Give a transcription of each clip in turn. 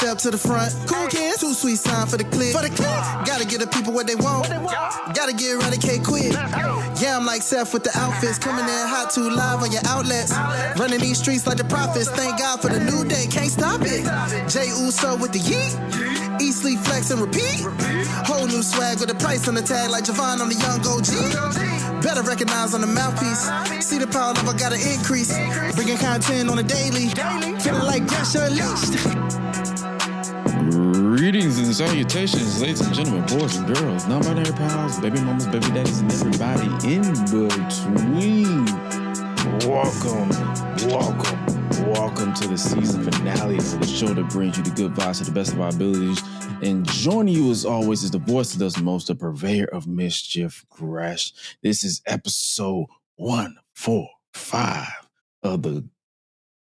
step to the front. Cool kids, too sweet sign for the click. Gotta give the people what they want. Gotta get eradicate quick. Yeah, I'm like Seth with the outfits. Coming in hot, too live on your outlets. Running these streets like the prophets. Thank God for the new day, can't stop it. Jay Uso with the yeet. Eat, sleep, flex, and repeat. Whole new swag with a price on the tag like Javon on the young OG. Better recognize on the mouthpiece. See the power level gotta increase. Bringing content on a daily. Feeling like Gresham Least. Greetings and salutations, ladies and gentlemen, boys and girls, non-binary pals, baby mamas, baby daddies, and everybody in between. Welcome to the season finale of the show that brings you the good vibes to the best of our abilities. And joining you as always is the voice that does most, the purveyor of mischief, Gresh. This is episode 145 of the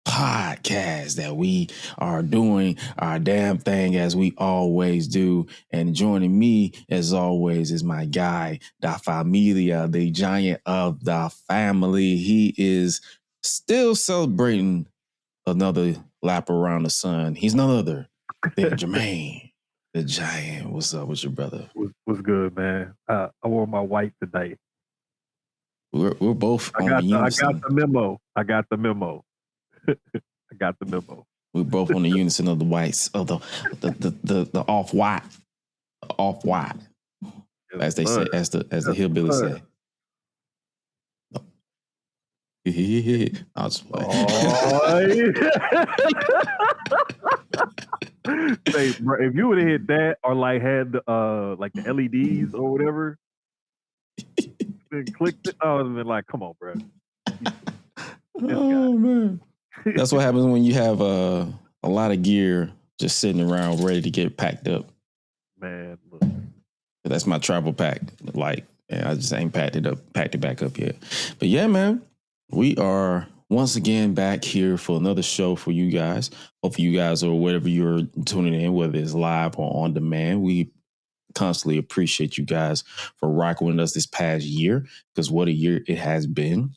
podcast that we are doing our damn thing as we always do. And joining me as always is my guy, Da Familia, the giant of the family. He is still celebrating another lap around the sun. He's none other than Jermaine, the giant. What's up with your brother? What's good, man? I wore my white today. We're both I got the memo. I got the memo. We're both on the unison of the whites, of the off-white. Off-white. As they say, as the hillbillies say. I'll just play. Say, bro, if you would have hit that or like had like the LEDs or whatever, then clicked it, I would have been like, come on, bro. Oh man. That's what happens when you have a lot of gear just sitting around ready to get packed up. Man, look. That's my travel pack. Like, I just ain't packed it back up yet. But yeah, man, we are once again back here for another show for you guys. Hopefully you guys, or whatever you're tuning in, whether it's live or on demand, we constantly appreciate you guys for rocking with us this past year, because what a year it has been.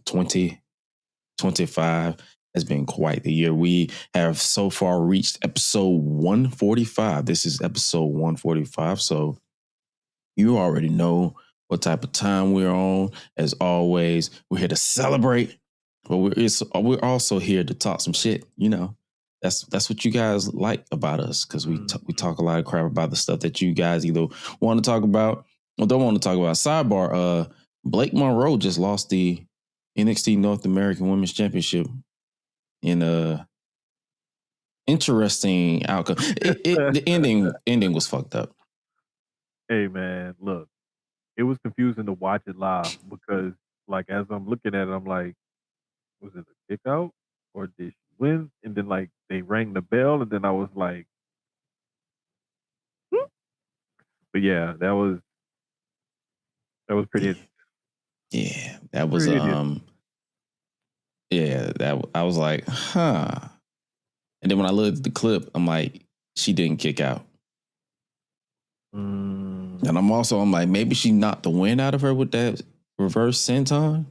2025 has been quite the year. We have so far reached episode 145. This is episode 145. So you already know what type of time we're on. As always, we're here to celebrate, but we're also here to talk some shit. You know, that's what you guys like about us, because we talk a lot of crap about the stuff that you guys either want to talk about or don't want to talk about. Sidebar: Blake Monroe just lost the NXT North American Women's Championship in a interesting outcome. The ending was fucked up. Hey man, look, it was confusing to watch it live because, like, as I'm looking at it, I'm like, was it a kick out or did she win? And then like they rang the bell, and then I was like, hmm? But yeah, that was pretty. Yeah, that was Yeah, that I was like, huh. And then when I looked at the clip, I'm like, she didn't kick out. And I'm like, maybe she knocked the wind out of her with that reverse senton.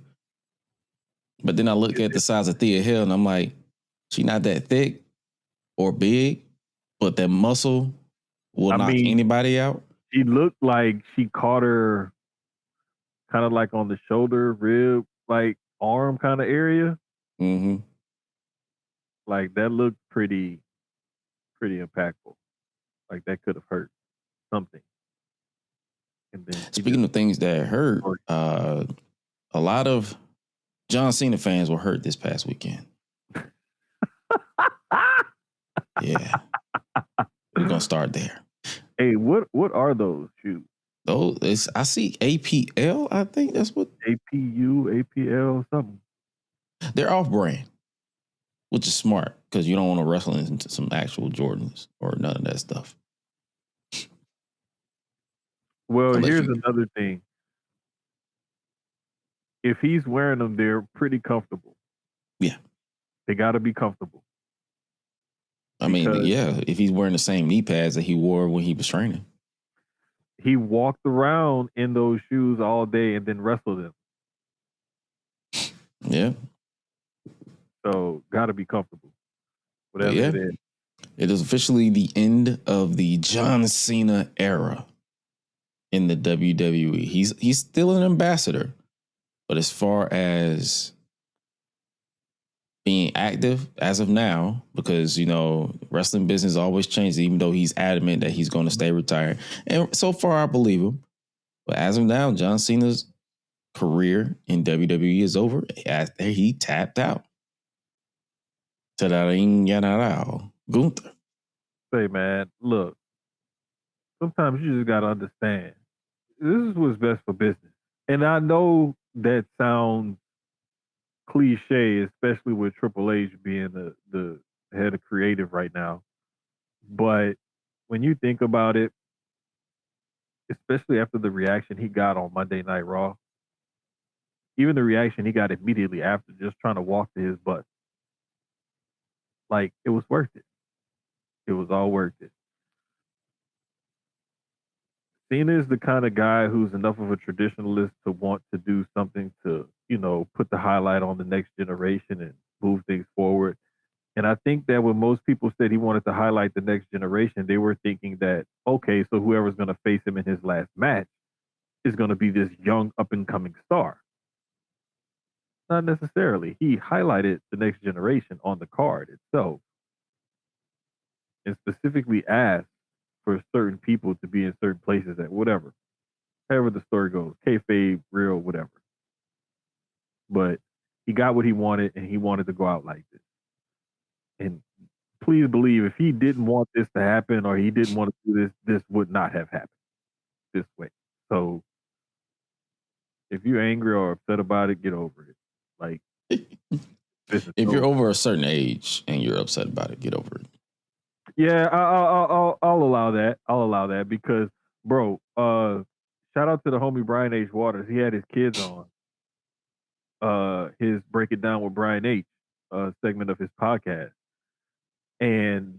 But then I look at the size of Thea Hill, and I'm like, she not that thick or big, but that muscle will knock anybody out. She looked like she caught her kind of like on the shoulder, rib, like arm kind of area. Mm-hmm. Like that looked pretty impactful. Like that could have hurt something. And then speaking of things that hurt, a lot of John Cena fans were hurt this past weekend. Yeah, we're gonna start there. Hey, what are those shoes? I see APL. I think that's what APU, APL, something. They're off brand, which is smart because you don't want to wrestle into some actual Jordans or none of that stuff. Well, here's another thing. If he's wearing them, they're pretty comfortable. Yeah. They got to be comfortable. I mean, yeah, if he's wearing the same knee pads that he wore when he was training. He walked around in those shoes all day and then wrestled them. Yeah. So, got to be comfortable. Whatever it is. It is officially the end of the John Cena era in the WWE. He's still an ambassador, but as far as being active as of now, because wrestling business always changes, even though he's adamant that he's going to stay retired. And so far, I believe him. But as of now, John Cena's career in WWE is over. He tapped out. Gunther. Say, man, look, sometimes you just got to understand. This is what's best for business. And I know that sounds cliche, especially with Triple H being the head of creative right now. But when you think about it, especially after the reaction he got on Monday Night Raw, even the reaction he got immediately after just trying to walk to his butt, like, it was worth it. It was all worth it. Cena is the kind of guy who's enough of a traditionalist to want to do something to, put the highlight on the next generation and move things forward. And I think that when most people said he wanted to highlight the next generation, they were thinking that, okay, so whoever's going to face him in his last match is going to be this young up and coming star. Not necessarily. He highlighted the next generation on the card itself and specifically asked for certain people to be in certain places at whatever, however the story goes, kayfabe, real, whatever. But he got what he wanted, and he wanted to go out like this. And please believe, if he didn't want this to happen or he didn't want to do this, this would not have happened this way. So if you're angry or upset about it, get over it. Like, if you're over a certain age and you're upset about it, get over it. Yeah, I'll allow that. I'll allow that because, bro, shout out to the homie Brian H. Waters. He had his kids on his Break It Down with Brian H. Segment of his podcast. And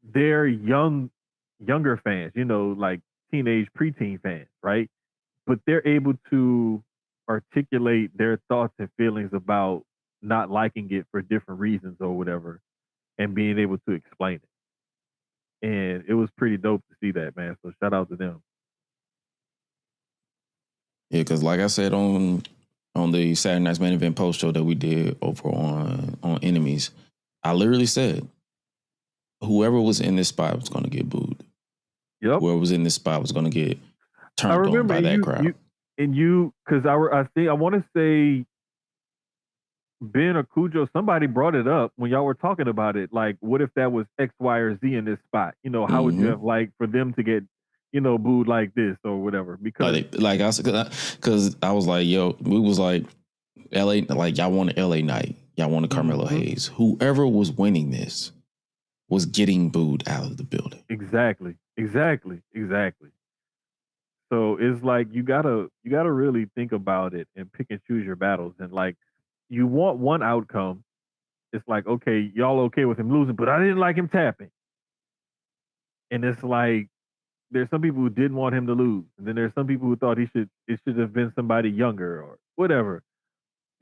they're younger fans, like teenage, preteen fans, right? But they're able to articulate their thoughts and feelings about not liking it for different reasons or whatever, and being able to explain it. And it was pretty dope to see that, man. So shout out to them. Yeah, because like I said on the Saturday Night's Main Event post show that we did over on Enemies, I literally said, whoever was in this spot was going to get booed. Yep. Whoever was in this spot was going to get turned on by that crowd. Because I want to say Ben or Cujo, somebody brought it up when y'all were talking about it. Like, what if that was X, Y, or Z in this spot? How would you have liked for them to get, booed like this or whatever? Because because I was like, yo, we was like, LA, like y'all wanted LA Knight, y'all wanted Carmelo Hayes. Whoever was winning this was getting booed out of the building. Exactly. So it's like you gotta really think about it and pick and choose your battles. And like, you want one outcome. It's like, okay, y'all okay with him losing, but I didn't like him tapping. And it's like, there's some people who didn't want him to lose, and then there's some people who thought it should have been somebody younger or whatever.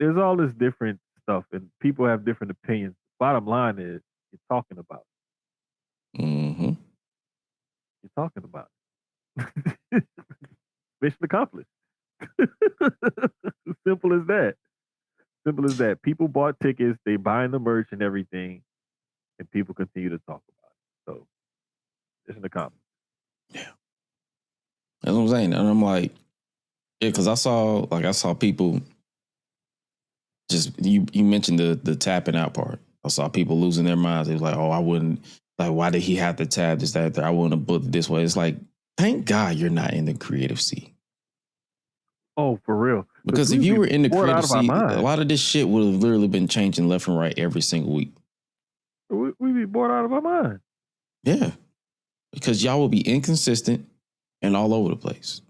There's all this different stuff, and people have different opinions. Bottom line is, you're talking about it. Mm-hmm. You're talking about it. Mission accomplished. Simple as that. Simple as that. People bought tickets, they buying the merch and everything, and people continue to talk about it. So, mission accomplished. Yeah. That's what I'm saying. And I'm like, yeah, because I saw people just, you mentioned the tapping out part. I saw people losing their minds. They was like, oh, I wouldn't, like, why did he have to tap this, that, I wouldn't have booked it this way. It's like, thank God you're not in the creative seat. Oh, for real. Because if you were in the creative seat, a lot of this shit would have literally been changing left and right every single week. We'd be bored out of our mind. Yeah. Because y'all will be inconsistent and all over the place.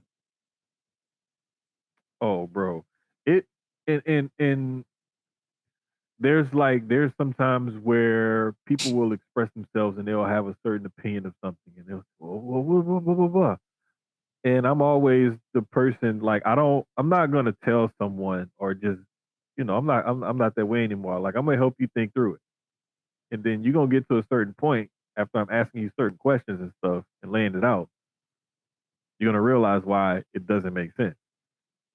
Oh, bro. And there's sometimes where people will express themselves and they'll have a certain opinion of something and they'll blah, blah, blah. And I'm always the person, like, I'm not gonna tell someone or just, I'm not that way anymore. Like, I'm gonna help you think through it. And then you're gonna get to a certain point after I'm asking you certain questions and stuff and laying it out, you're gonna realize why it doesn't make sense.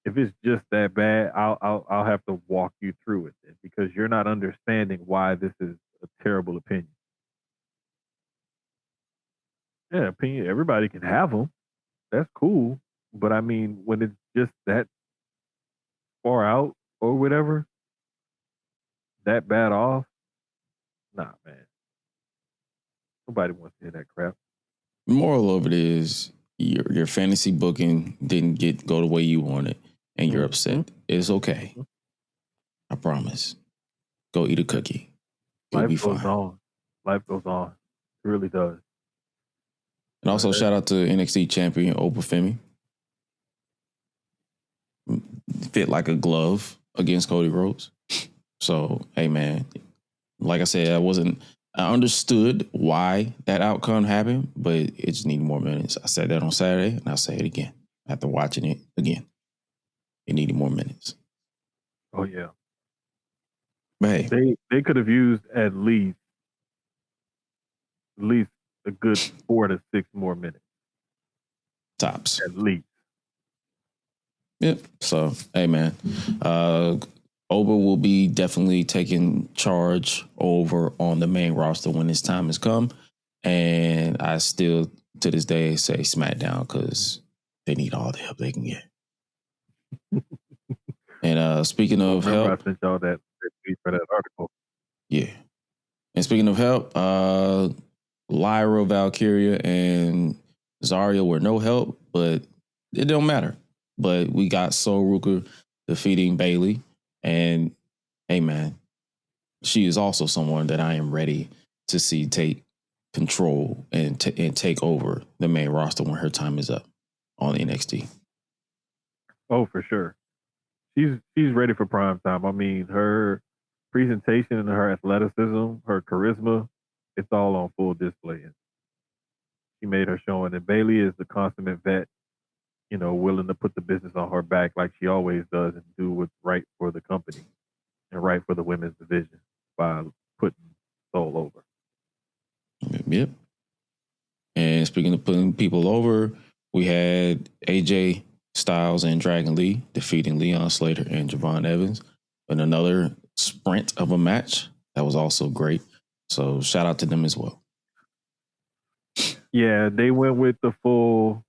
If it's just that bad, I'll have to walk you through it then, because you're not understanding why this is a terrible opinion. Yeah, opinion. Everybody can have them. That's cool. But I mean, when it's just that far out or whatever, that bad off, nah, man. Nobody wants to hear that crap. The moral of it is your fantasy booking didn't go the way you wanted, and you're upset. It's okay. I promise. Go eat a cookie. You'll Life be goes fine. on. Life goes on. It really does. And also, shout out to NXT champion Oprah Femi. Fit like a glove against Cody Rhodes. So, hey, man, like I said, I understood why that outcome happened, but it just needed more minutes. I said that on Saturday, and I'll say it again after watching it again. It needed more minutes. Oh yeah. But hey, They could have used at least a good 4 to 6 more minutes. tops. At least. Yep. So, hey, man, Oba will be definitely taking charge over on the main roster when his time has come. And I still, to this day, say SmackDown because they need all the help they can get. And speaking of help, I sent y'all that tweet for that article. Yeah. And speaking of help, Lyra, Valkyria, and Zarya were no help, but it don't matter. But we got Sol Ruka defeating Bayley. And hey, man, she is also someone that I am ready to see take control and take over the main roster when her time is up on NXT. Oh, for sure. She's ready for prime time. I mean, her presentation and her athleticism, her charisma, it's all on full display. And she made her showing. And Bayley is the consummate vet, willing to put the business on her back like she always does and do what's right for the company and right for the women's division by putting Soul over. Yep. And speaking of putting people over, we had AJ Styles and Dragon Lee defeating Leon Slater and Javon Evans in another sprint of a match. That was also great. So shout out to them as well. Yeah, they went with the full,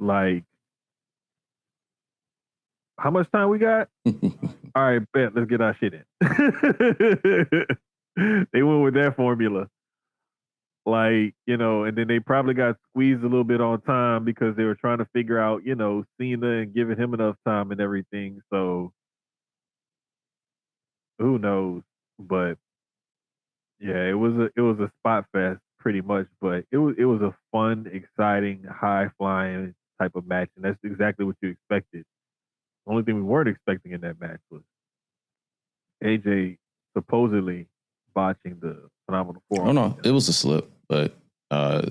like, how much time we got? All right, bet. Let's get our shit in. They went with that formula. Like, and then they probably got squeezed a little bit on time because they were trying to figure out, Cena and giving him enough time and everything. So who knows? But yeah, it was a spot fest pretty much, but it was a fun, exciting, high flying type of match, and that's exactly what you expected. The only thing we weren't expecting in that match was AJ supposedly botching the phenomenal forearm. Oh no, it was a slip, but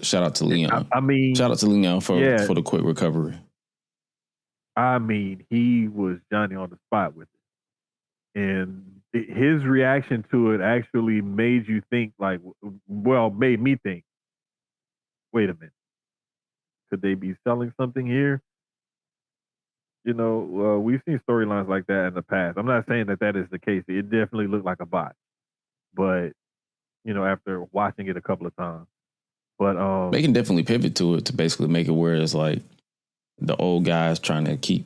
shout out to Leon. I mean, shout out to Leon for the quick recovery. I mean, he was Johnny on the spot with it, and his reaction to it actually made you think, like, made me think, wait a minute, could they be selling something here? We've seen storylines like that in the past. I'm not saying that is the case. It definitely looked like a bot, but after watching it a couple of times, but they can definitely pivot to it to basically make it where it's like the old guys trying to keep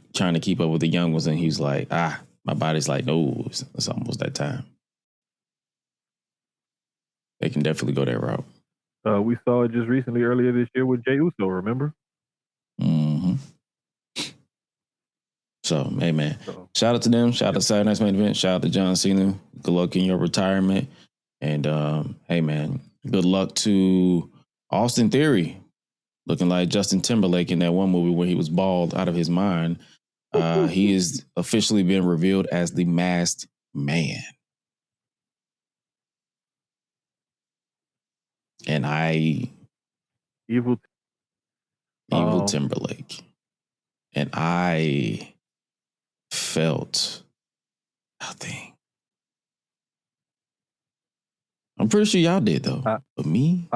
up with the young ones, and he's like, my body's like, no, it's almost that time. They can definitely go that route. We saw it just recently, earlier this year with Jey Uso, remember? Mm-hmm. So, hey, man, shout out to them. Shout out to Saturday Night's Main Event. Shout out to John Cena. Good luck in your retirement. And, hey, man, good luck to Austin Theory, looking like Justin Timberlake in that one movie where he was bald out of his mind. He is officially been revealed as the Masked Man. And Evil Timberlake. And I felt nothing. I'm pretty sure y'all did though. But me,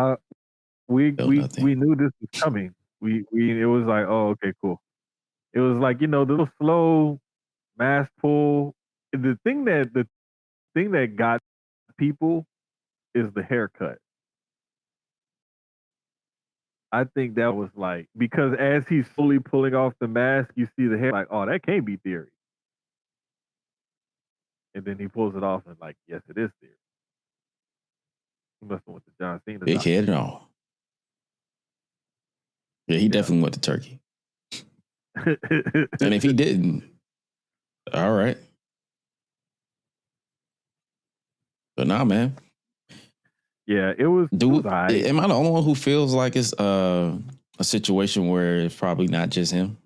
we nothing. we knew this was coming. It was like, oh, okay, cool. It was like, the little slow mask pull. The thing that got people is the haircut. I think that was like, because as he's slowly pulling off the mask, you see the hair, like, oh, that can't be Theory. And then he pulls it off and like, yes, it is Theory. He must have went to John Cena. Big head and all. Yeah, he definitely went to Turkey. And if he didn't, all right. But nah, man. Yeah, it was. Dude, am I the only one who feels like it's a situation where it's probably not just him?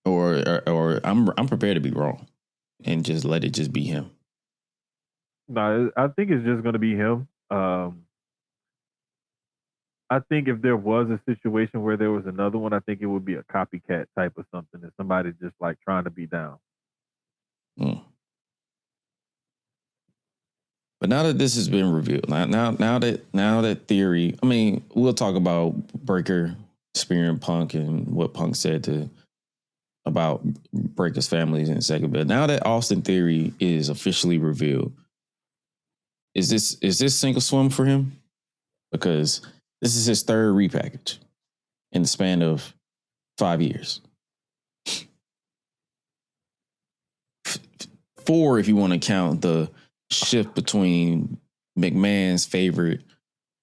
Or I'm prepared to be wrong and just let it just be him. No, I think it's just going to be him. I think if there was a situation where there was another one, I think it would be a copycat type of something, that somebody just like trying to be down. But now that this has been revealed, now that Theory, I mean, we'll talk about Breaker spearing Punk and what Punk said about Breaker's families in a second. But now that Austin Theory is officially revealed, is this single swim for him? Because this is his third repackage in the span of 5 years. 4 if you want to count the shift between McMahon's favorite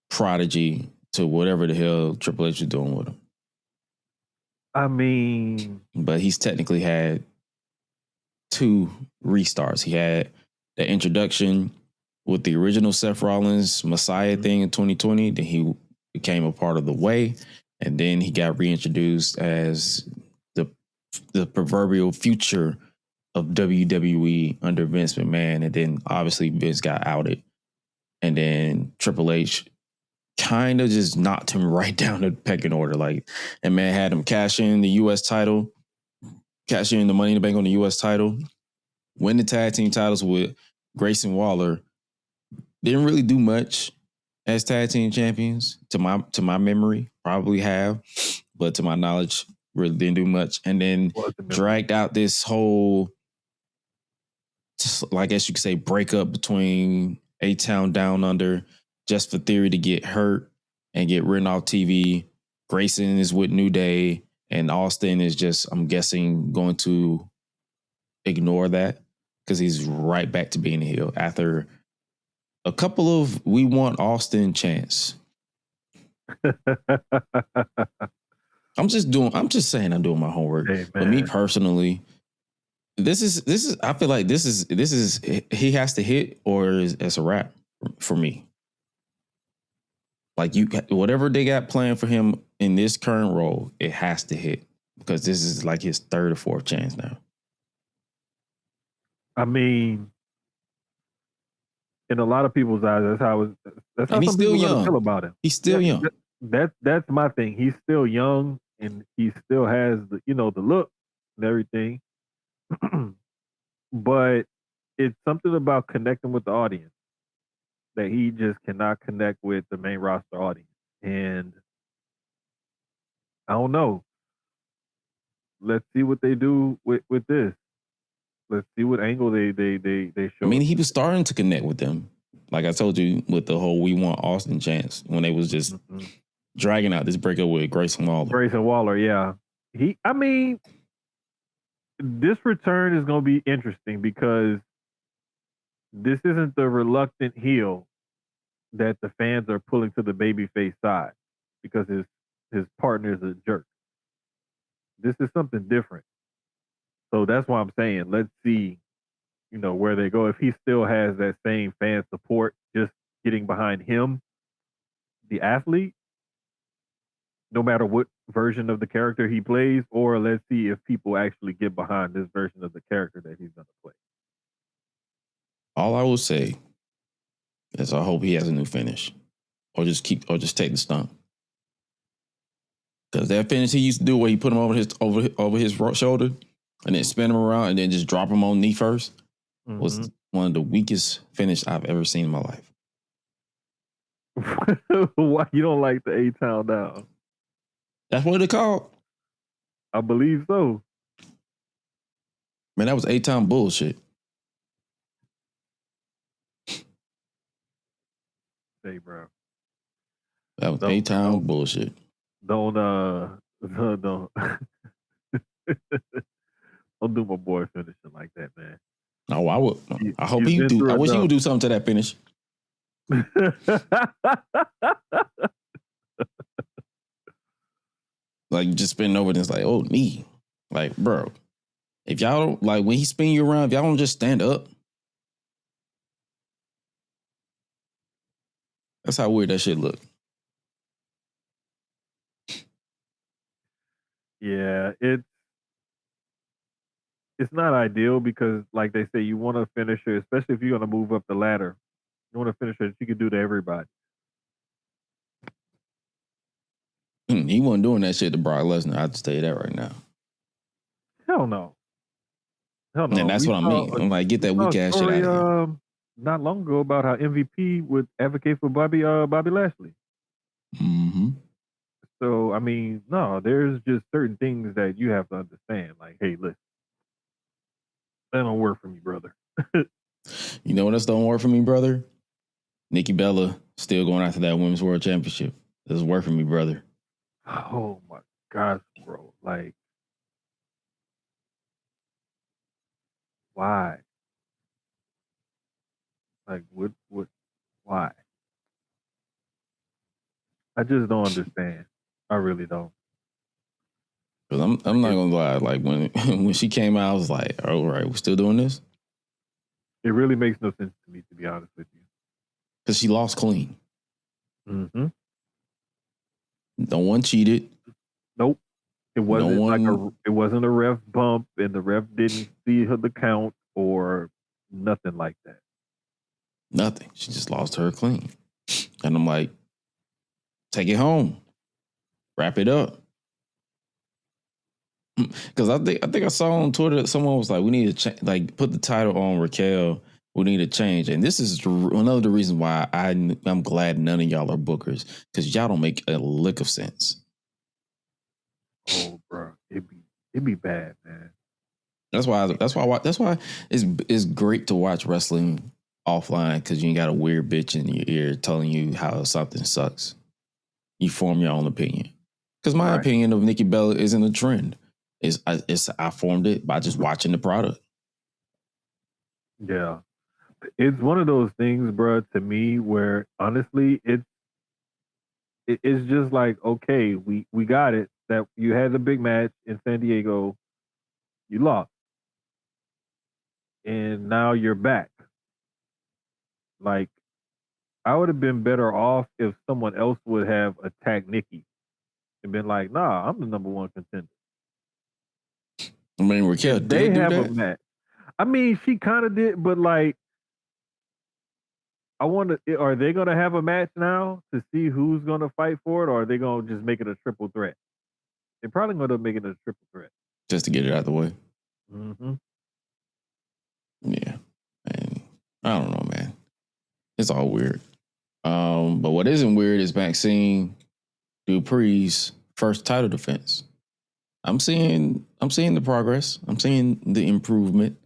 prodigy to whatever the hell Triple H is doing with him. I mean, but he's technically had 2 restarts. He had the introduction with the original Seth Rollins Messiah thing in 2020. Then he became a part of the Way, and then he got reintroduced as the proverbial future of WWE under Vince McMahon. And then obviously Vince got outed. And then Triple H kind of just knocked him right down the pecking order. Like, and man had him cash in the U.S. title, cash in the Money in the Bank on the U.S. title, win the tag team titles with Grayson Waller. Didn't really do much as tag team champions to my memory. Probably have, but to my knowledge, really didn't do much. And then dragged out this whole, just, I guess you could say, breakup between A-Town Down Under, just for Theory to get hurt and get written off TV. Grayson is with New Day, and Austin is just, I'm guessing, going to ignore that because he's right back to being a heel after a couple of we want Austin chants. I'm just saying I'm doing my homework. Hey, but me personally, this is I feel like this is he has to hit, or it's a wrap for me. Like, whatever they got planned for him in this current role, it has to hit, because this is like his 3rd or 4th chance now. I mean, in a lot of people's eyes, that's how some people gonna feel about him. He's still young. That's my thing. He's still young, and he still has the look and everything. But it's something about connecting with the audience that he just cannot connect with the main roster audience. And I don't know. Let's see what they do with this. Let's see what angle they show. I mean, he was starting to connect with them. Like I told you, with the whole "We Want Austin" chants, when they was just dragging out this breakup with Grayson Waller. Yeah. I mean, this return is going to be interesting, because this isn't the reluctant heel that the fans are pulling to the babyface side because his partner is a jerk. This is something different. So that's why I'm saying, let's see, where they go. If he still has that same fan support, just getting behind him, the athlete, no matter what version of the character he plays, or let's see if people actually get behind this version of the character that he's going to play. All I will say is I hope he has a new finish, or just take the stump. Because that finish he used to do, where he put him over his shoulder and then spin him around and then just drop him on knee first, was one of the weakest finish I've ever seen in my life. Why you don't like the A-Town down? That's what it called. I believe so. Man, that was A-Town bullshit. Hey, bro. That was A-Town bullshit. Don't don't do my boy finishing like that, man. Oh, I would. I hope he been do. through I wish he enough. would do something to that finish. Like, you just spinning over and it's like, oh, knee. Like, bro, if y'all don't, like, when he spin you around, if y'all don't just stand up. That's how weird that shit look. Yeah, it's not ideal because, like they say, you want to finish her, especially if you're going to move up the ladder. You want to finish her that you can do to everybody. He wasn't doing that shit to Brock Lesnar. I'll just tell you that right now. Hell no. Hell no. And that's what I mean. I'm like, get that weak ass shit out of here. Not long ago about how MVP would advocate for Bobby Lashley. Mm-hmm. So, I mean, no, there's just certain things that you have to understand. Like, hey, listen, that don't work for me, brother. You know what else don't work for me, brother? Nikki Bella still going after that Women's World Championship. Doesn't work for me, brother. Oh, my gosh, bro. Like, why? Like, why? I just don't understand. I really don't. Cause I'm not gonna lie. Like when she came out, I was like, all right, we're still doing this. It really makes no sense to me, to be honest with you. Cause she lost clean. Mm-hmm. No one cheated. Nope. It wasn't it wasn't a ref bump, and the ref didn't see the count or nothing like that. Nothing. She just lost her clean. And I'm like, take it home. Wrap it up. Because I think I saw on Twitter that someone was like, we need to like put the title on Raquel. We need to change. And this is another of the reasons why I'm glad none of y'all are bookers, because y'all don't make a lick of sense. Oh, bro, it'd be bad, man. That's why it's great to watch wrestling offline, because you ain't got a weird bitch in your ear telling you how something sucks. You form your own opinion. Because my opinion of Nikki Bella isn't a trend. I formed it by just watching the product. Yeah. It's one of those things, bro, to me, where honestly, it's just like, okay, we got it. That you had the big match in San Diego, you lost. And now you're back. Like, I would have been better off if someone else would have attacked Nikki and been like, nah, I'm the number one contender. I mean, Raquel did They do have that? a match. I mean, she kind of did, but like, I wonder, are they going to have a match now to see who's going to fight for it, or are they going to just make it a triple threat? They're probably going to make it a triple threat. Just to get it out of the way. Mm-hmm. Yeah. And I don't know, man. It's all weird. But what isn't weird is Maxine Dupree's first title defense. I'm seeing the progress. I'm seeing the improvement.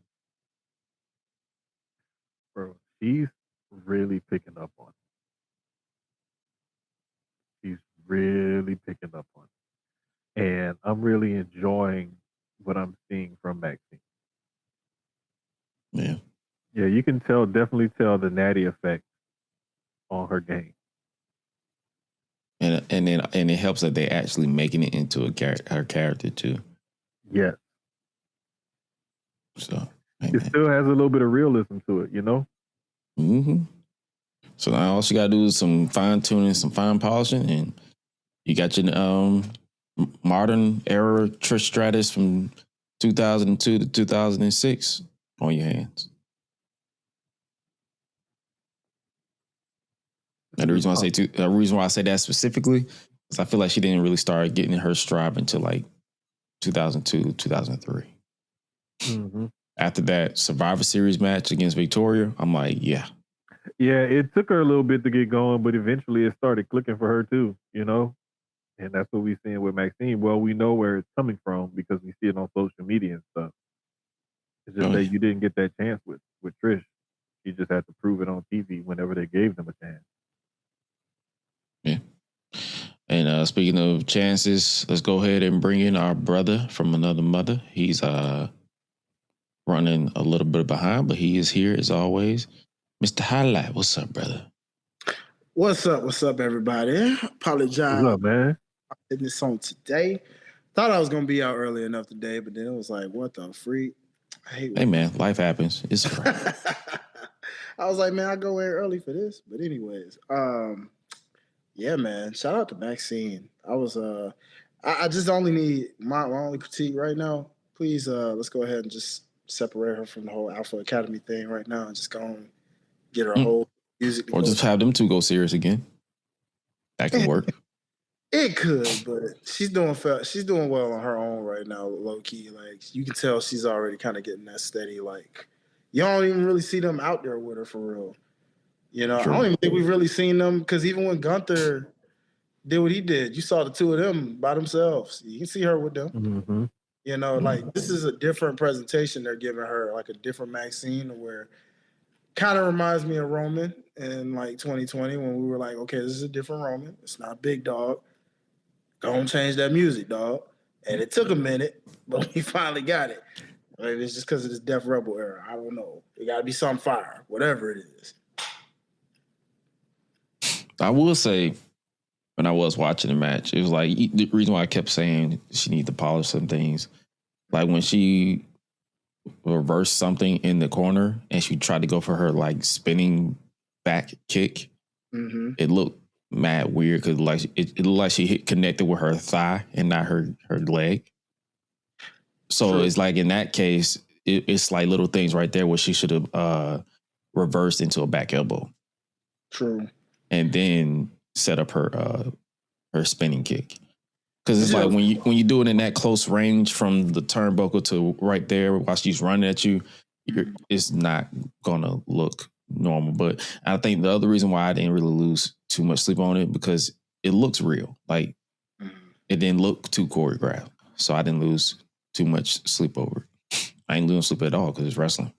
Bro, she's really picking up on it. She's really picking up on it. And I'm really enjoying what I'm seeing from Maxine. Yeah. Yeah, you can definitely tell the Natty effect on her game. And it helps that they're actually making it into her character too. Yes. So it still has a little bit of realism to it, you know? Mm-hmm. So now all she got to do is some fine tuning, some fine polishing, and you got your modern era Trish Stratus from 2002 to 2006 on your hands. And the reason why I say that specifically is I feel like she didn't really start getting her stride until like 2002, 2003. Mm-hmm. after that Survivor Series match against Victoria, I'm like, yeah. Yeah, it took her a little bit to get going, but eventually it started clicking for her too, you know? And that's what we're seeing with Maxine. Well, we know where it's coming from because we see it on social media and stuff. It's just Oh, that yeah. you didn't get that chance with Trish. You just had to prove it on TV whenever they gave them a chance. Yeah. And speaking of chances, let's go ahead and bring in our brother from another mother. He's running a little bit behind, but he is here as always. Mr. Highlight, what's up, brother? What's up? What's up, everybody? Apologize What's up, man? for this on today. Thought I was gonna be out early enough today, but then it was like, what the freak? I hate Hey, man, life happens. It's all right. I was like, man, I go in early for this. But anyways, yeah, man. Shout out to Maxine. I just only need my only critique right now. Please, let's go ahead and just separate her from the whole Alpha Academy thing right now and just go and get her whole music. Or just have them two go serious again. That could work. It could, but she's doing well on her own right now, low key. Like you can tell she's already kind of getting that steady. Like you don't even really see them out there with her for real. You know, True. I don't even think we've really seen them because even when Gunther did what he did, you saw the two of them by themselves. You can see her with them. Mm-hmm. You know, like this is a different presentation they're giving her, like a different Maxine, where kind of reminds me of Roman in like 2020 when we were like, okay, this is a different Roman. It's not Big Dog. Go and change that music, dog. And it took a minute, but we finally got it. Maybe it's just because of this Def Rebel era. I don't know. It got to be some fire, whatever it is. I will say, when I was watching the match, it was like the reason why I kept saying she needs to polish some things. Like when she reversed something in the corner and she tried to go for her like spinning back kick, it looked mad weird because like it looked like she hit connected with her thigh and not her leg. So True. it's like in that case, it's like little things right there where she should have reversed into a back elbow. True. And then set up her spinning kick. Because it's like when you do it in that close range from the turnbuckle to right there while she's running at you, it's not gonna look normal. But I think the other reason why I didn't really lose too much sleep on it because it looks real. Like it didn't look too choreographed, so I didn't lose too much sleep over it. I ain't losing sleep at all because it's wrestling.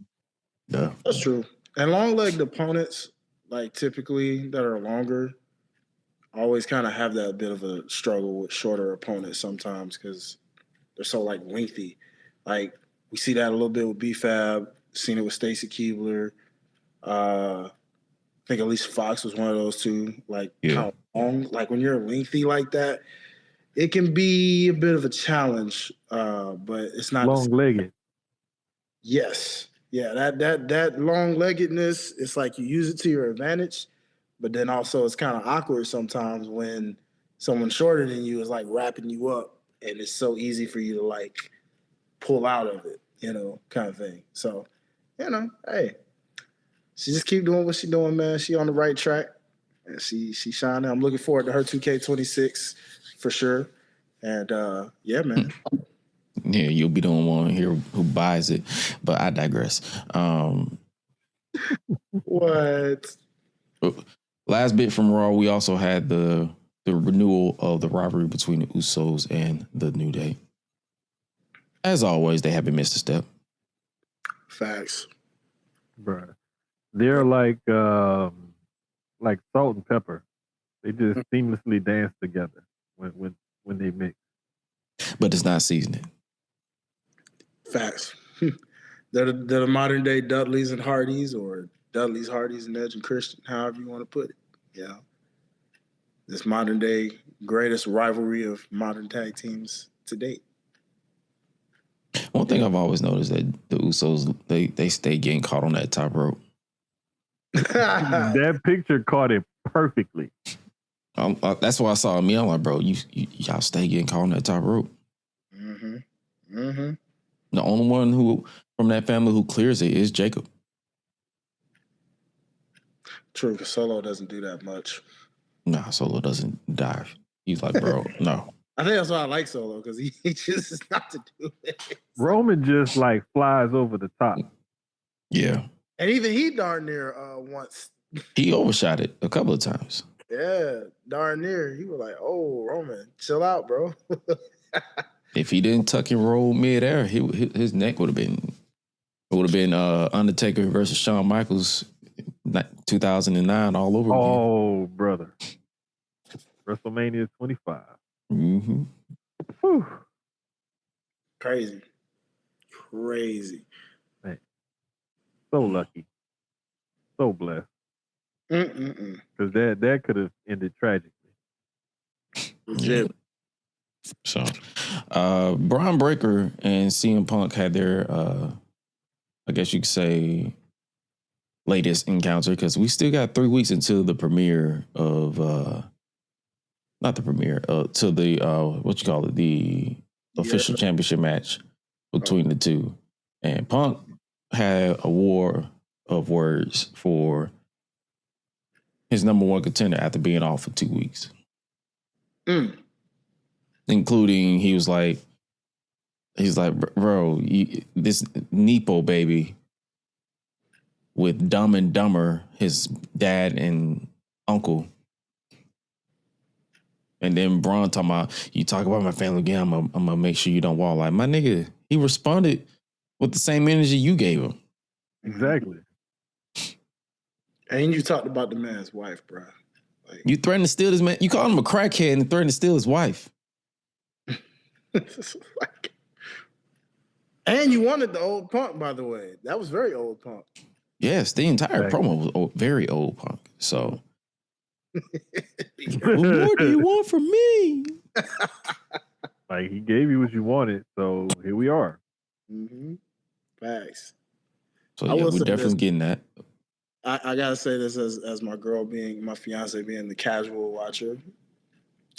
Yeah, That's true. And long-legged opponents, like typically that are longer, always kind of have that bit of a struggle with shorter opponents sometimes because they're so like lengthy. Like we see that a little bit with B-Fab, seen it with Stacy Keibler. I think at least Fox was one of those two. Like kind of long. Like when you're lengthy like that, it can be a bit of a challenge. But it's not long-legged. Yes. Yeah, that long-leggedness, it's like you use it to your advantage, but then also it's kind of awkward sometimes when someone shorter than you is like wrapping you up and it's so easy for you to like pull out of it, you know, kind of thing. So, you know, hey, she just keep doing what she's doing, man. She on the right track and she shining. I'm looking forward to her 2K26 for sure. And yeah, man. Yeah, you'll be the only one here who buys it, but I digress. What? Last bit from Raw, we also had the renewal of the rivalry between the Usos and the New Day. As always, they haven't missed a step. Facts. Bruh. They're like salt and pepper. They just seamlessly dance together when they mix. But it's not seasoning. Facts. they're the modern day Dudleys and Hardys, or Dudleys, Hardys, and Edge and Christian, however you want to put it. Yeah. This modern day greatest rivalry of modern tag teams to date. One thing I've always noticed that the Usos they stay getting caught on that top rope. That picture caught it perfectly. That's why I saw me. I'm like, bro, y'all stay getting caught on that top rope. The only one who from that family who clears it is Jacob. True, because Solo doesn't do that much. Nah, Solo doesn't dive. He's like, bro, no. I think that's why I like Solo, because he chooses not to do it. Roman just like flies over the top. Yeah. And even he darn near once. He overshot it a couple of times. Yeah, darn near. He was like, "Oh, Roman, chill out, bro." If he didn't tuck and roll midair, his neck would have been Undertaker versus Shawn Michaels 2009 all over again. Oh, brother. WrestleMania 25. Mm-hmm. Whew. Crazy. Man. So lucky. So blessed. Because that could have ended tragically. Legit. So, Braun Breaker and CM Punk had their, I guess you could say, latest encounter, because we still got 3 weeks until the premiere of, not the premiere, to the, the official championship match between the two. And Punk had a war of words for his number one contender after being off for 2 weeks. Including, he's like, bro, this Nepo baby with Dumb and Dumber, his dad and uncle. And then Braun talking about, you talk about my family again, I'm gonna make sure you don't walk. Like, my nigga, he responded with the same energy you gave him. Exactly. And you talked about the man's wife, bro. Like, you threatened to steal this man. You called him a crackhead and threatened to steal his wife. And you wanted the old Punk, by the way. That was very old Punk. Yes, the entire promo was very old Punk. So, what more do you want from me? Like, he gave you what you wanted, so here we are. Mm-hmm. Facts. So yeah, we're definitely getting that. I gotta say this as my fiance being the casual watcher.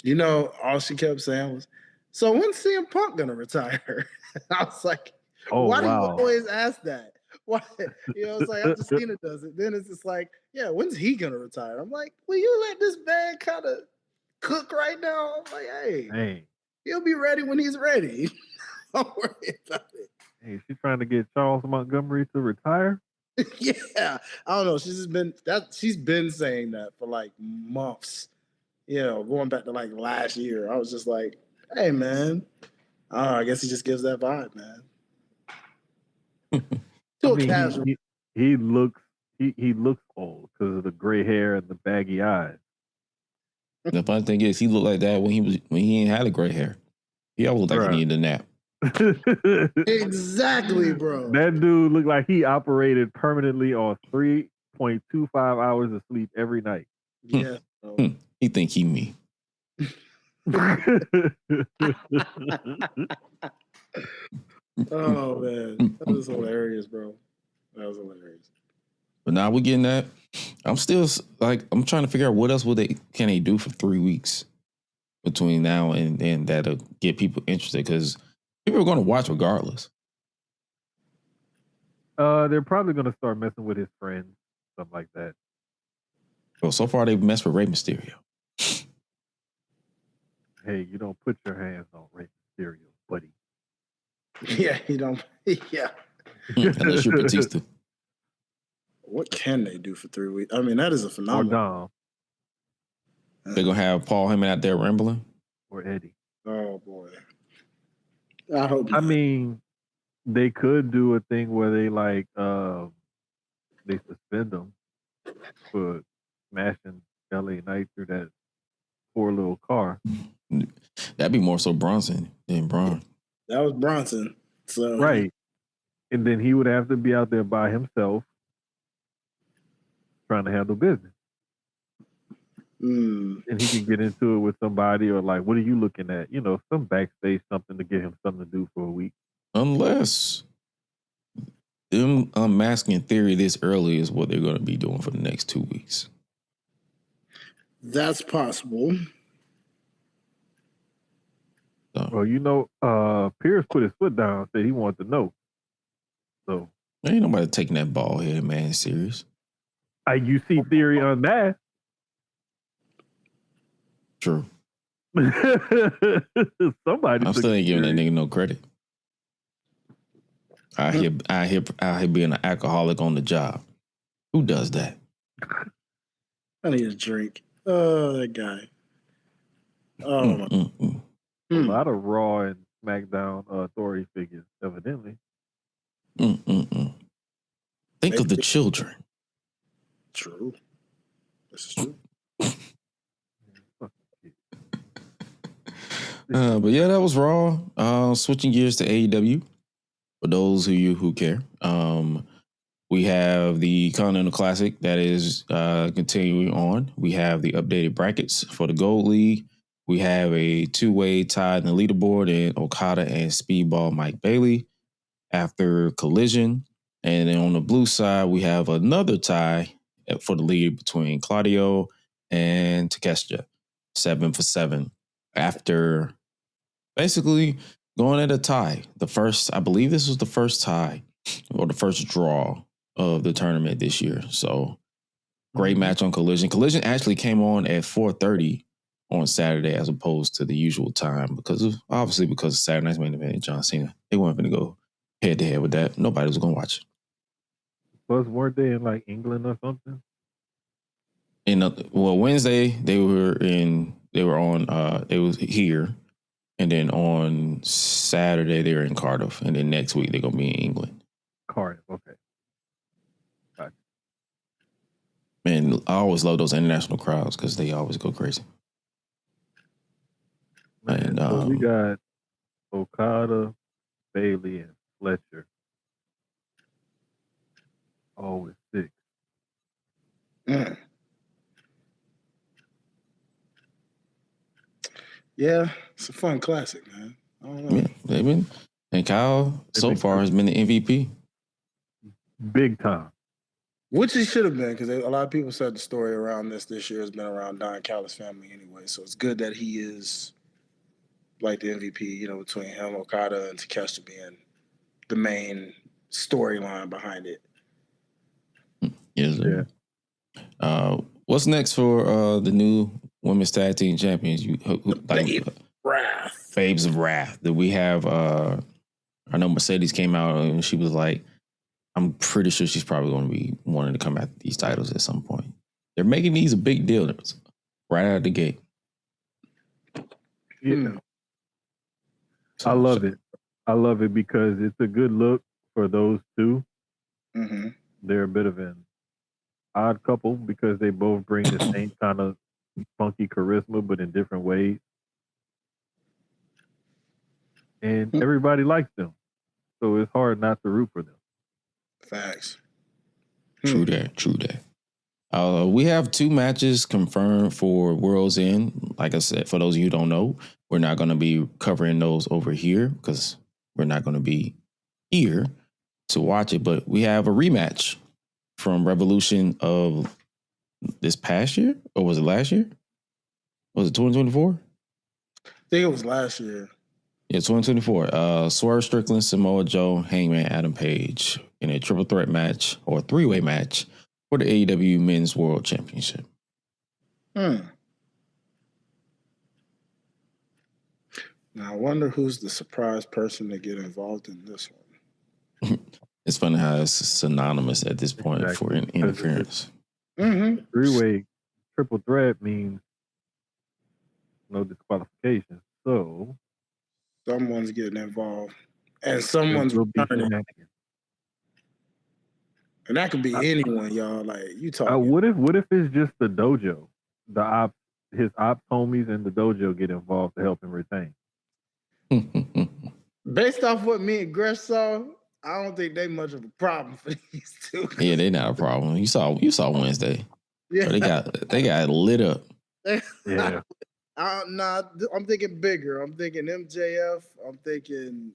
You know, all she kept saying was, "So when's CM Punk gonna retire?" I was like, "Why do you always ask that? Why?" You know, it's like after Cena does it, then it's just like, "Yeah, when's he gonna retire?" I'm like, "Will you let this man kind of cook right now?" I'm like, "Hey, he'll be ready when he's ready. Don't worry about it." Hey, she's trying to get Charles Montgomery to retire. Yeah, I don't know. She's been saying that for like months. You know, going back to like last year. I was just like, "Hey, man." I guess he just gives that vibe, man. Casual. He looks old because of the gray hair and the baggy eyes. The funny thing is, he looked like that when he ain't had the gray hair. He always looked like he needed a nap. Exactly, bro. That dude looked like he operated permanently on 3.25 hours of sleep every night. Yeah. He think he me. Oh man, that was hilarious, bro. That was hilarious. But now we're getting that. I'm still like, I'm trying to figure out what else can they do for 3 weeks between now and then that'll get people interested, because people are going to watch regardless. They're probably going to start messing with his friends, stuff like that. Well, so far they've messed with Rey Mysterio. Hey, you don't put your hands on Rey Mysterio, buddy. Yeah, you don't. Yeah. Unless you're Batista. What can they do for 3 weeks? I mean, that is a phenomenon. They're going to have Paul Heyman out there rambling? Or Eddie. Oh, boy. I hope not. I mean, they could do a thing where they like they suspend them for smashing LA Knight through that poor little car. That'd be more so Bronson than Braun. That was Bronson. So right. And then he would have to be out there by himself trying to handle business. And he can get into it with somebody, or like, what are you looking at? You know, some backstage something to give him something to do for a week. Unless them unmasking theory this early is what they're going to be doing for the next 2 weeks. That's possible. So. Well, you know, Pierce put his foot down, said he wanted to know. So ain't nobody taking that bald head man serious. You see theory on that. True. Somebody. I'm still ain't giving that nigga no credit. I hear being an alcoholic on the job. Who does that? I need a drink. Oh, that guy. Oh, A lot of Raw and SmackDown authority figures, evidently. Think of the children. True. This is true. But yeah, that was Raw. Switching gears to AEW. For those of you who care, we have the Continental Classic that is continuing on. We have the updated brackets for the Gold League. We have a two-way tie in the leaderboard in Okada and Speedball Mike Bailey after Collision. And then on the blue side, we have another tie for the lead between Claudio and Takeshita, 7-for-7. After basically going at a tie. I believe this was the first tie or the first draw of the tournament this year. So great match on Collision. Collision actually came on at 4:30 on Saturday as opposed to the usual time because of Saturday night's main event, John Cena. They weren't going to go head to head with that. Nobody was going to watch it. Plus, weren't they in like England or something? Wednesday it was here. And then on Saturday, they're in Cardiff. And then next week, they're going to be in England. Cardiff, okay. Gotcha. Man, I always love those international crowds because they always go crazy. Man, so we got Okada, Bailey, and Fletcher. Always 6. Yeah, it's a fun classic, man. I don't know. Yeah, they've been. And Kyle so far has been the MVP. Big time. Which he should have been, because a lot of people said the story around this year has been around Don Callis' family anyway. So it's good that he is like the MVP, between him, Okada, and Takeshita being the main storyline behind it. Yes, sir. Yeah. What's next for the new women's tag team champions? Babes of Wrath. That we have. I know Mercedes came out and she was like, I'm pretty sure she's probably going to be wanting to come after these titles at some point. They're making these a big deal right out of the gate. Yeah. So, I love it. I love it because it's a good look for those two. Mm-hmm. They're a bit of an odd couple because they both bring the same kind of funky charisma, but in different ways. And everybody likes them. So it's hard not to root for them. Facts. True that. We have 2 matches confirmed for World's End. Like I said, for those of you who don't know, we're not going to be covering those over here because we're not going to be here to watch it. But we have a rematch from Revolution of this past year, or was it last year? Was it 2024? I think it was last year. Yeah, 2024. Swerve Strickland, Samoa Joe, Hangman Adam Page in a triple threat match or 3-way match for the AEW Men's World Championship. Now I wonder who's the surprise person to get involved in this one. It's funny how it's synonymous at this point for interference. Mm-hmm. 3-way triple threat means no disqualification. So someone's getting involved, and someone's returning. And that could be anyone, y'all. Like you talking. What if it's just the dojo, his ops homies and the dojo get involved to help him retain? Based off what me and Gresh saw, I don't think they much of a problem for these two. Yeah, they're not a problem. You saw Wednesday. Yeah, they got lit up. Yeah. I'm thinking bigger. I'm thinking MJF. I'm thinking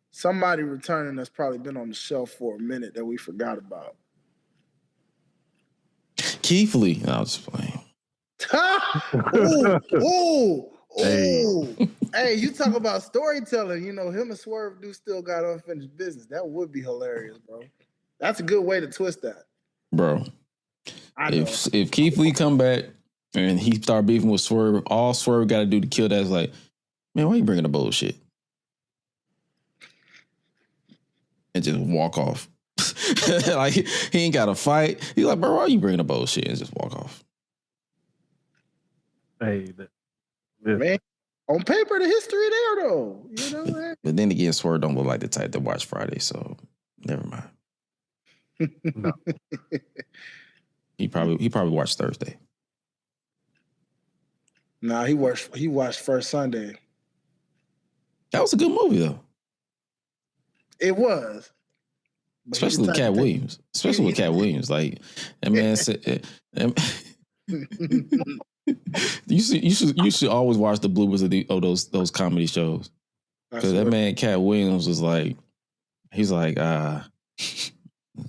somebody returning that's probably been on the shelf for a minute that we forgot about. Keith Lee. No, I was just playing. Hey, you talk about storytelling. Him and Swerve do still got unfinished business. That would be hilarious, bro. That's a good way to twist that. Bro. If Keith Lee come back And he started beefing with Swerve. All Swerve got to do to kill that is like, man, why you bringing the bullshit? And just walk off. Like, he ain't got to fight. He's like, bro, why you bringing the bullshit? And just walk off. Hey, Man, on paper, the history there, though. You know that? But then again, Swerve don't look like the type that watch Friday, so never mind. No. He probably watched Thursday. Nah, he watched First Sunday. That was a good movie, though. It was. But Especially with Cat Williams. Especially with Cat Williams. Like, that man said... you should always watch the bloopers of those comedy shows. Because that man Cat Williams was like, he's like,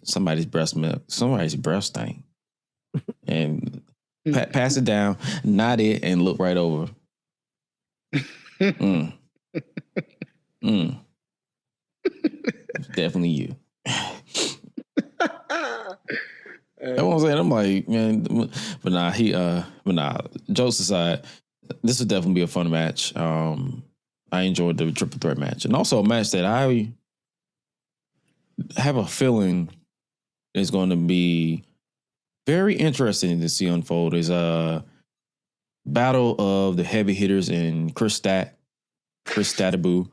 somebody's breast milk, somebody's breast stank. And pass it down, nod it, and look right over. Definitely you. That's what I'm saying. I'm like, man, but nah, jokes aside, this would definitely be a fun match. I enjoyed the triple threat match. And also a match that I have a feeling is going to be very interesting to see unfold is a battle of the heavy hitters in Chris Stattaboo,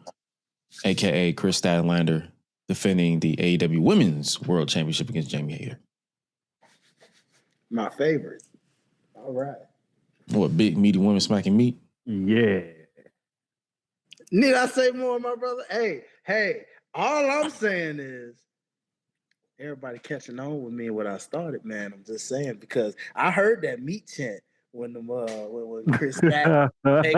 aka Chris Statlander, defending the AEW Women's World Championship against Jamie Hayter. My favorite. All right. What, big meaty women smacking meat? Yeah. Need I say more, my brother? Hey, all I'm saying is everybody catching on with me when I started, man. I'm just saying because I heard that meat chant when when Chris Stat. I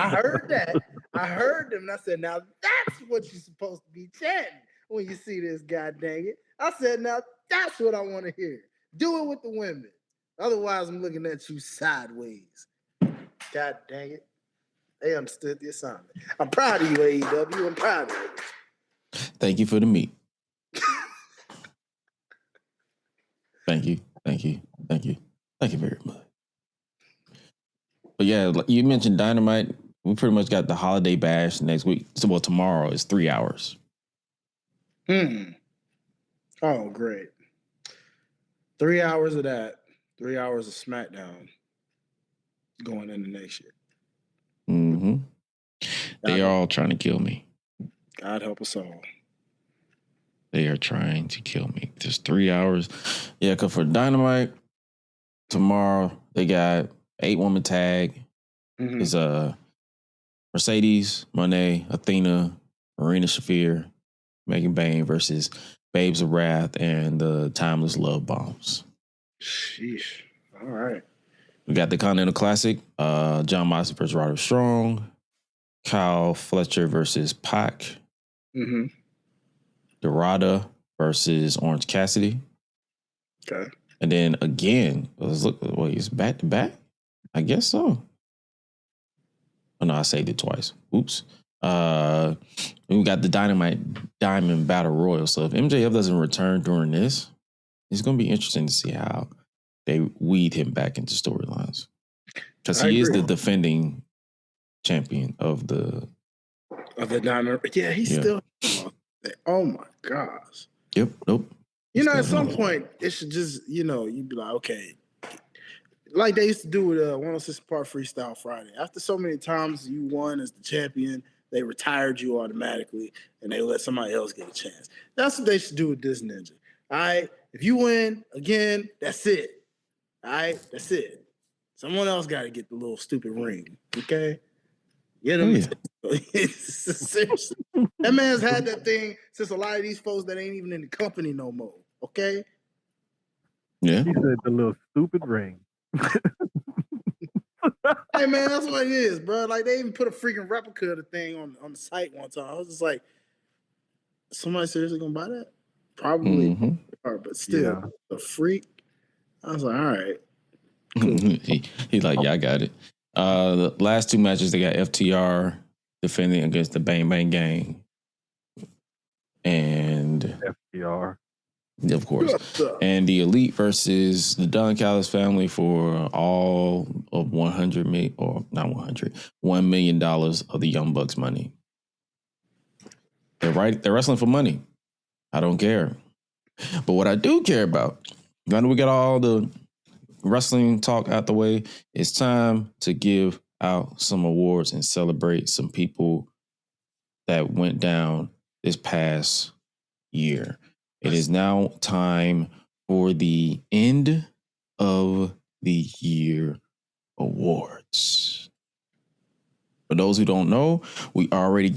heard that. I heard them and I said, now that's what you're supposed to be chanting when you see this, god dang it. I said, now that's what I want to hear. Do it with the women. Otherwise, I'm looking at you sideways. God dang it. They understood the assignment. I'm proud of you, AEW. I'm proud of you. Thank you for the meat. Thank you very much. But yeah, you mentioned Dynamite. We pretty much got the holiday bash next week. So, well, tomorrow is 3 hours. Oh, great. 3 hours of that. 3 hours of SmackDown going into next year. Mm-hmm. They are all trying to kill me. God help us all. They are trying to kill me. Just 3 hours. Yeah, because for Dynamite, tomorrow, they got 8-woman tag. Mm-hmm. It's Mercedes, Monet, Athena, Marina Shafir, Megan Bain versus Babes of Wrath and the Timeless Love Bombs. Sheesh. All right. We got the Continental Classic. John Moxley versus Roderick Strong. Kyle Fletcher versus Pac. Mm-hmm. Dorada versus Orange Cassidy. Okay. And then again, he's back to back? I guess so. Oh, no, I saved it twice. Oops. We got the Dynamite Diamond Battle Royal. So if MJF doesn't return during this, it's going to be interesting to see how they weed him back into storylines. Because he is the defending champion of the Diamond. Yeah, he's still. Oh my gosh. Yep. Nope. You know, at some point, it should just, you'd be like, okay. Like they used to do with 106 Part Freestyle Friday. After so many times you won as the champion, they retired you automatically and they let somebody else get a chance. That's what they should do with this ninja. All right. If you win again, that's it. All right. That's it. Someone else got to get the little stupid ring. Okay. You know, seriously. That man's had that thing since a lot of these folks that ain't even in the company no more. Okay. Yeah. He said the little stupid ring. Hey man, that's what it is, bro. Like they even put a freaking replica of the thing on the site one time. I was just like, somebody seriously gonna buy that? Probably, but still, the freak. I was like, all right. Cool. He's like, yeah, I got it. The last two matches, they got FTR defending against the Bang Bang Gang, and FTR. Of course. And the Elite versus the Don Callis family for all of $100 million, or not 100, $1 million of the Young Bucks money. They're wrestling for money. I don't care. But what I do care about, now that we got all the wrestling talk out the way, it's time to give out some awards and celebrate some people that went down this past year. It is now time for the end of the year awards. For those who don't know, we already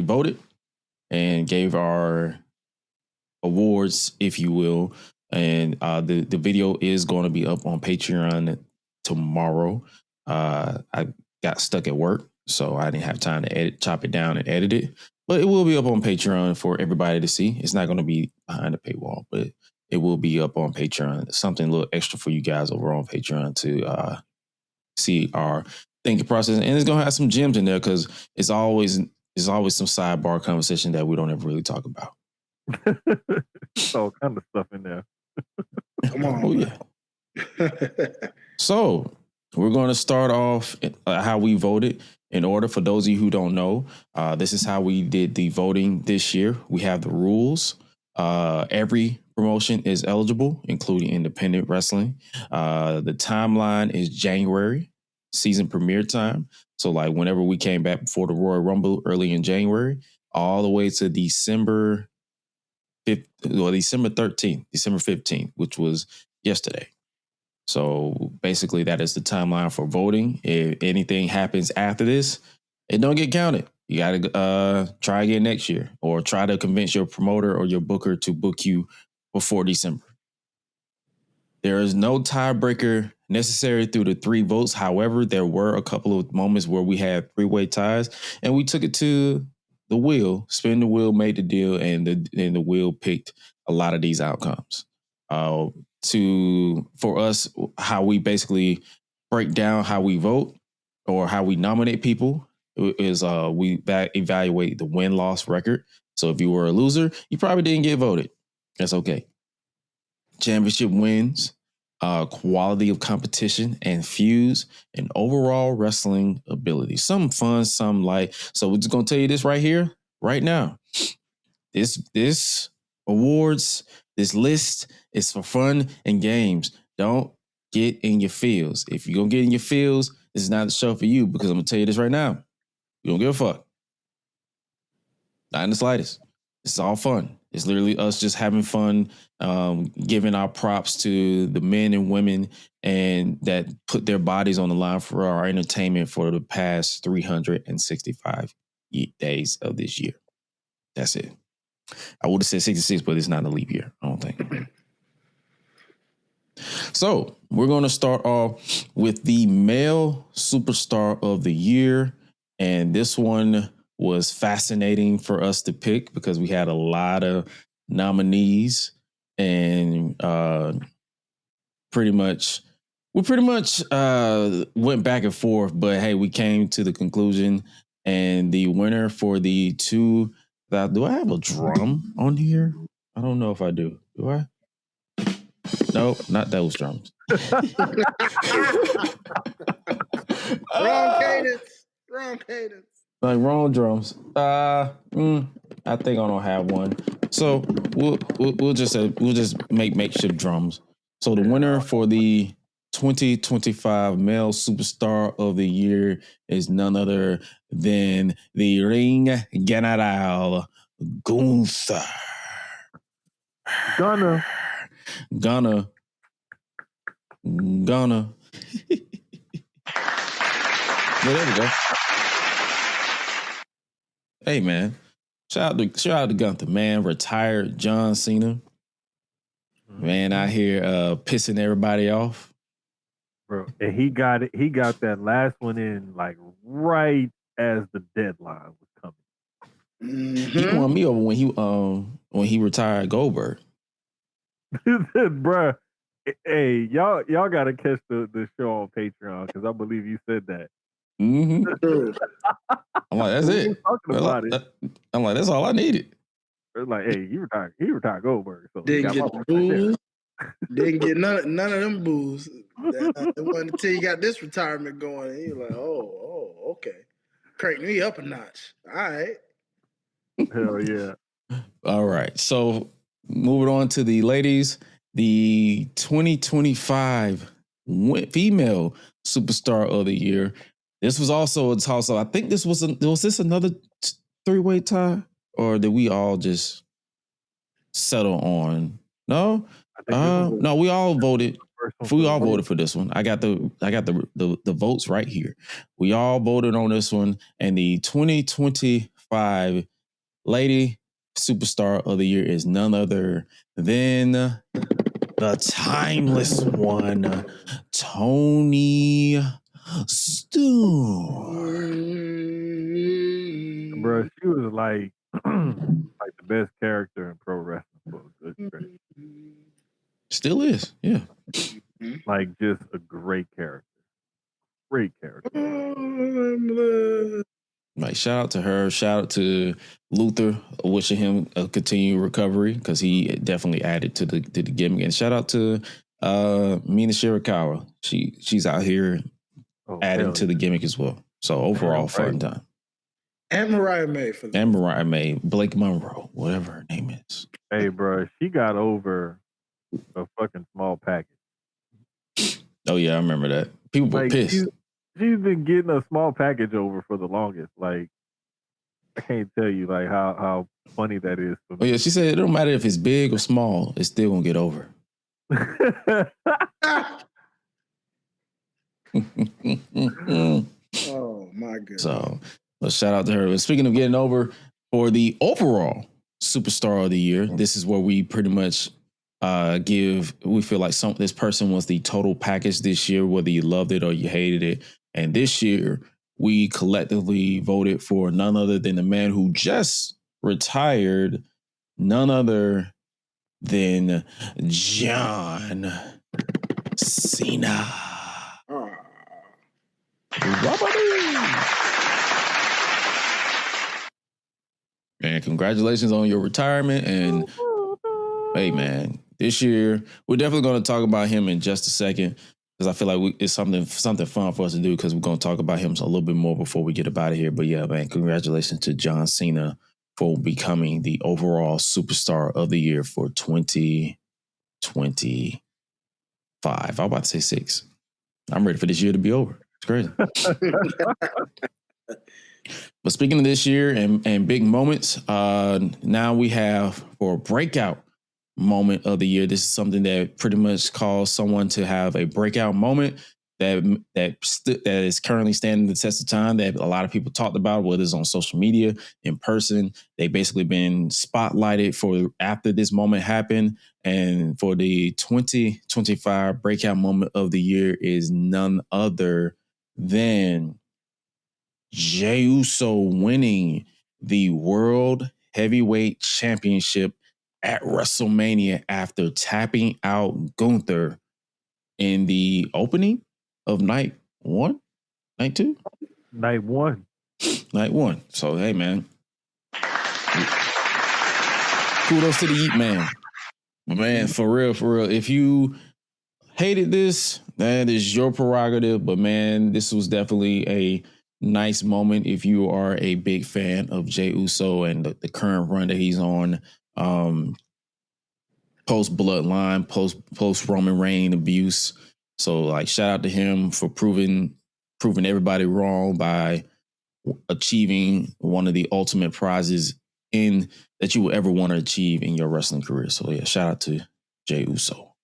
voted and gave our awards, if you will. And the video is going to be up on Patreon tomorrow. I got stuck at work, so I didn't have time to chop it down and edit it. But it will be up on Patreon for everybody to see. It's not going to be behind the paywall, but it will be up on Patreon. Something a little extra for you guys over on Patreon to see our thinking process. And it's going to have some gems in there because it's always some sidebar conversation that we don't ever really talk about. All kind of stuff in there. Come on. Oh, yeah. So we're going to start off how we voted. In order, for those of you who don't know, this is how we did the voting this year. We have the rules. Every promotion is eligible, including independent wrestling. The timeline is January, season premiere time. So like whenever we came back before the Royal Rumble early in January, all the way to December 15th, which was yesterday. So basically that is the timeline for voting. If anything happens after this, it don't get counted. You got to try again next year, or try to convince your promoter or your booker to book you before December. There is no tiebreaker necessary through the 3 votes. However, there were a couple of moments where we had 3-way ties, and we took it to the wheel. Spin the wheel, made the deal, and the wheel picked a lot of these outcomes. For us, how we basically break down how we vote or how we nominate people is we evaluate the win-loss record. So if you were a loser, you probably didn't get voted. That's okay. Championship wins, quality of competition and feuds, and overall wrestling ability. Some fun, some light. So we're just gonna tell you this right here, right now. This awards, this list is for fun and games. Don't get in your feels. If you're gonna get in your feels, this is not the show for you, because I'm gonna tell you this right now. You don't give a fuck. Not in the slightest. It's all fun. It's literally us just having fun, giving our props to the men and women and that put their bodies on the line for our entertainment for the past 365 days of this year. That's it. I would have said 66, but it's not a leap year, I don't think. So we're going to start off with the male superstar of the year. And this one was fascinating for us to pick because we had a lot of nominees, and we pretty much went back and forth, but hey, we came to the conclusion, and the winner for the do I have a drum on here? I don't know if I do. Do I? Nope, not those drums. Wrong cadence. Like wrong drums. I think I don't have one. So we'll just make makeshift drums. So the winner for the 2025 Male Superstar of the Year is none other than the Ring General Gunther. Gunner. But there we go. Hey man, shout out to Gunther, man. Retired John Cena, man, out here pissing everybody off, bro. And he got it. He got that last one in like right as the deadline was coming. Mm-hmm. He won me over when he retired Goldberg. Bruh, hey, y'all gotta catch the show on Patreon, because I believe you said that. Mm-hmm. I'm like, that's it. Talking about it. I'm like, that's all I needed. It's like, hey, he retired Goldberg, so he Didn't got get my the vote right there. booze. Didn't get none of them booze. It wasn't until you got this retirement going, and you're like, oh, okay. Crank me up a notch. All right. Hell yeah. All right. So moving on to the ladies, the 2025 female superstar of the year. This was also a toss up. I think this was this another three-way tie, or did we all just settle on? No, I think this was no. We all voted. the first one We for all the voted for this one. I got the votes right here. We all voted on this one, and the 2025 lady superstar of the year is none other than the timeless one, Tony Storm. bro. She was like like the best character in pro wrestling for a good stretch. Still is, yeah. Like just a great character. Great character. Like shout out to her. Shout out to Luther. Wishing him a continued recovery because he definitely added to the gimmick. And shout out to Mina Shirakawa. She's out here adding to the gimmick as well. So overall, fun time. And Mariah May for that. And Mariah May, Blake Monroe, whatever her name is. Hey, bro, she got over a fucking small package. Oh yeah, I remember that. People were pissed. She's been getting a small package over for the longest. Like, I can't tell you like how funny that is for me. Oh yeah, she said it don't matter if it's big or small, it's still gonna get over. Oh my goodness. So let's shout out to her. And speaking of getting over, for the overall superstar of the year, this is where we pretty much we feel like this person was the total package this year, whether you loved it or you hated it. And this year, we collectively voted for none other than the man who just retired, none other than John Cena. And congratulations on your retirement. And hey, man, this year, we're definitely going to talk about him in just a second, because I feel like it's something fun for us to do, because we're going to talk about him a little bit more before we get up out of here. But yeah, man, congratulations to John Cena for becoming the overall superstar of the year for 2025. I'm about to say 6. I'm ready for this year to be over. It's crazy. But speaking of this year and big moments, now we have for a breakout moment of the year. This is something that pretty much calls someone to have a breakout moment that is currently standing the test of time, that a lot of people talked about, whether it's on social media, in person. They've basically been spotlighted for after this moment happened. And for the 2025 breakout moment of the year is none other than Jey Uso winning the World Heavyweight Championship at WrestleMania after tapping out Gunther in the opening of night 1, night 2, night 1. So hey, man, kudos to the Yeet Man. But man, for real, if you hated this, that is your prerogative. But man, this was definitely a nice moment if you are a big fan of Jey Uso and the current run that he's on. Post Bloodline, post Roman Reigns abuse. So like, shout out to him for proving everybody wrong by achieving one of the ultimate prizes that you will ever want to achieve in your wrestling career. So yeah, shout out to Jey Uso.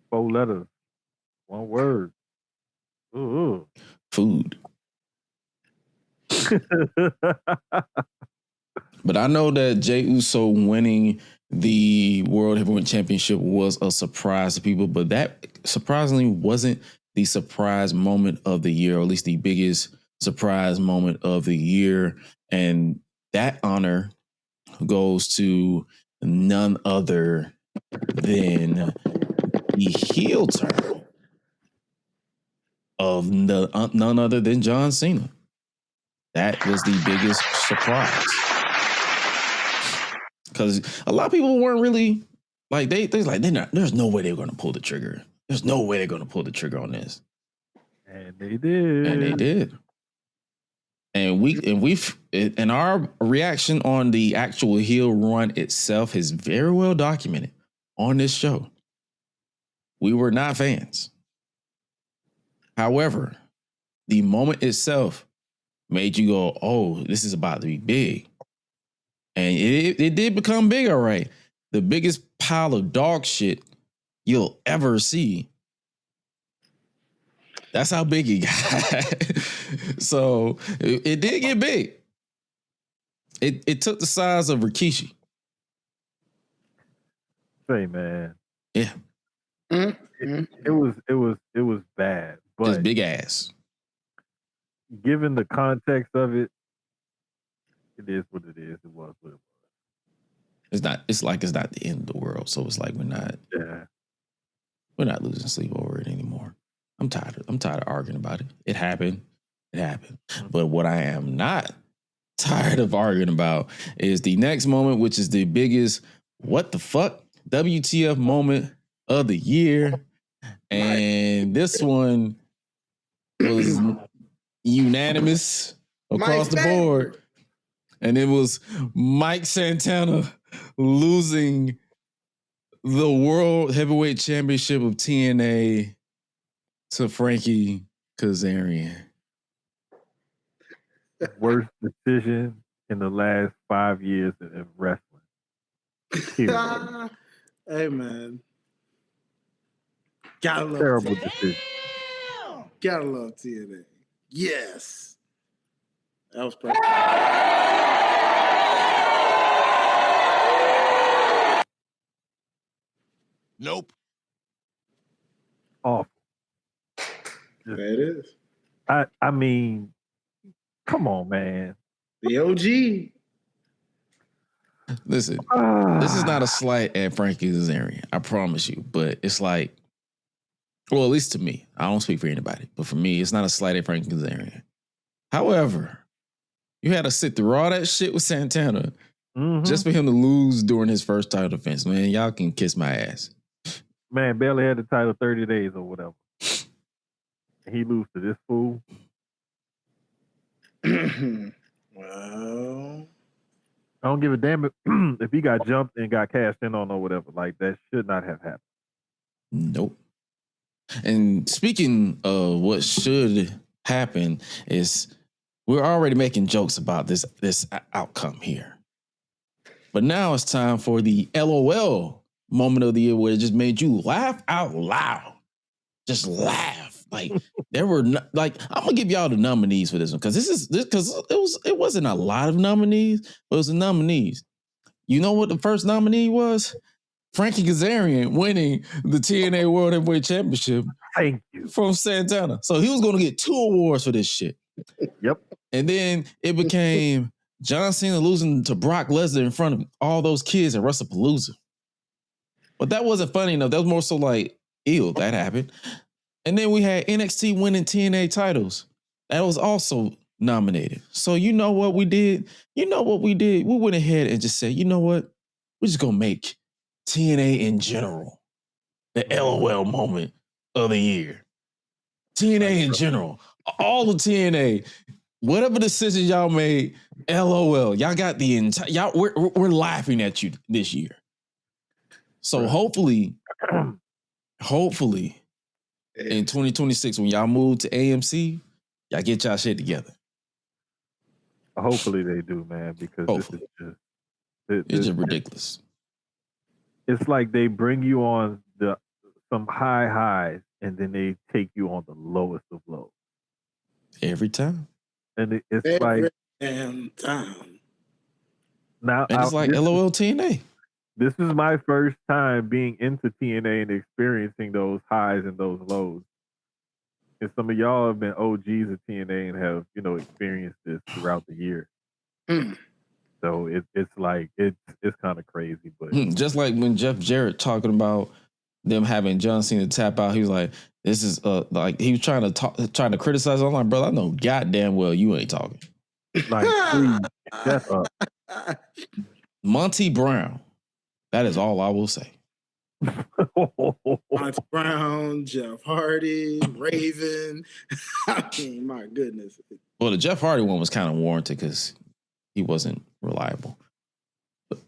4 letters, 1 word. Ooh. Food. But I know that Jey Uso winning the World Heavyweight Championship was a surprise to people, but that surprisingly wasn't the surprise moment of the year, or at least the biggest surprise moment of the year. And that honor goes to none other than the heel turn of none other than John Cena. That was the biggest surprise. because a lot of people weren't really like they like there's no way they're going to pull the trigger. There's no way they're going to pull the trigger on this, And they did. and they did. And our reaction on the actual heel run itself is very well documented on this show. We were not fans. However, the moment itself made you go, "Oh, this is about to be big," and it did become big. All right, the biggest pile of dog shit you'll ever see. That's how big it got. So it did get big. It took the size of Rikishi. Say, man. Yeah. It was bad. But It's big ass. Given the context of it, it is what it is. It was what it was. It's not the end of the world. So it's like we're not losing sleep over it anymore. I'm tired of arguing about it. It happened. But what I am not tired of arguing about is the next moment, which is the biggest what the fuck WTF moment of the year. And this one was unanimous across the board. And it was Mike Santana losing the World Heavyweight Championship of TNA to Frankie Kazarian. Worst decision in the last 5 years of wrestling. Hey, man. Gotta love Terrible TNA. decision. Gotta love TNA. Yes. That was perfect. Nope. Awful. There it is. I mean, come on, man. The OG. Listen, this is not a slight at Frankie Kazarian, I promise you. But it's like, well, at least to me, I don't speak for anybody, but for me, it's not a slight at Frankie Kazarian. However, you had to sit through all that shit with Santana just for him to lose during his first title defense. Man, y'all can kiss my ass. Man, barely had the title 30 days or whatever. He lose to this fool. Well, I don't give a damn if he got jumped and got cashed in on or whatever. Like, that should not have happened. Nope. And speaking of what should happen is we're already making jokes about this outcome here. But now it's time for the LOL moment of the year where it just made you laugh out loud. Just laugh. Like there were I'm gonna give y'all the nominees for this one because it wasn't a lot of nominees, but it was the nominees. You know what the first nominee was? Frankie Kazarian winning the TNA World Heavyweight Championship. Thank you. From Santana. So he was going to get 2 awards for this shit. Yep. And then it became John Cena losing to Brock Lesnar in front of all those kids at WrestlePalooza. But that wasn't funny enough. That was more so like, ew, that happened. And then we had NXT winning TNA titles. That was also nominated. So you know what we did? We went ahead and just said, you know what? We're just going to make TNA in general the LOL moment of the year. TNA in general. All of TNA. Whatever decisions y'all made, LOL. Y'all got the entire... Y'all, we're laughing at you this year. So hopefully, in 2026, when y'all move to AMC, y'all get y'all shit together. Hopefully they do, man, because hopefully. It's just ridiculous. It's like they bring you on some high highs and then they take you on the lowest of lows. Every time. And it's every like damn time. Now and it's like LOL TNA. This is my first time being into TNA and experiencing those highs and those lows. And some of y'all have been OGs of TNA and have, experienced this throughout the year. So it's like it's kind of crazy, but just like when Jeff Jarrett talking about them having John Cena tap out, he was like, "This is like he was trying to criticize." I'm like, "Brother, I know goddamn well you ain't talking." Like, please, shut up. Monty Brown. That is all I will say. Monty Brown, Jeff Hardy, Raven. I mean, my goodness. Well, the Jeff Hardy one was kind of warranted because he wasn't reliable.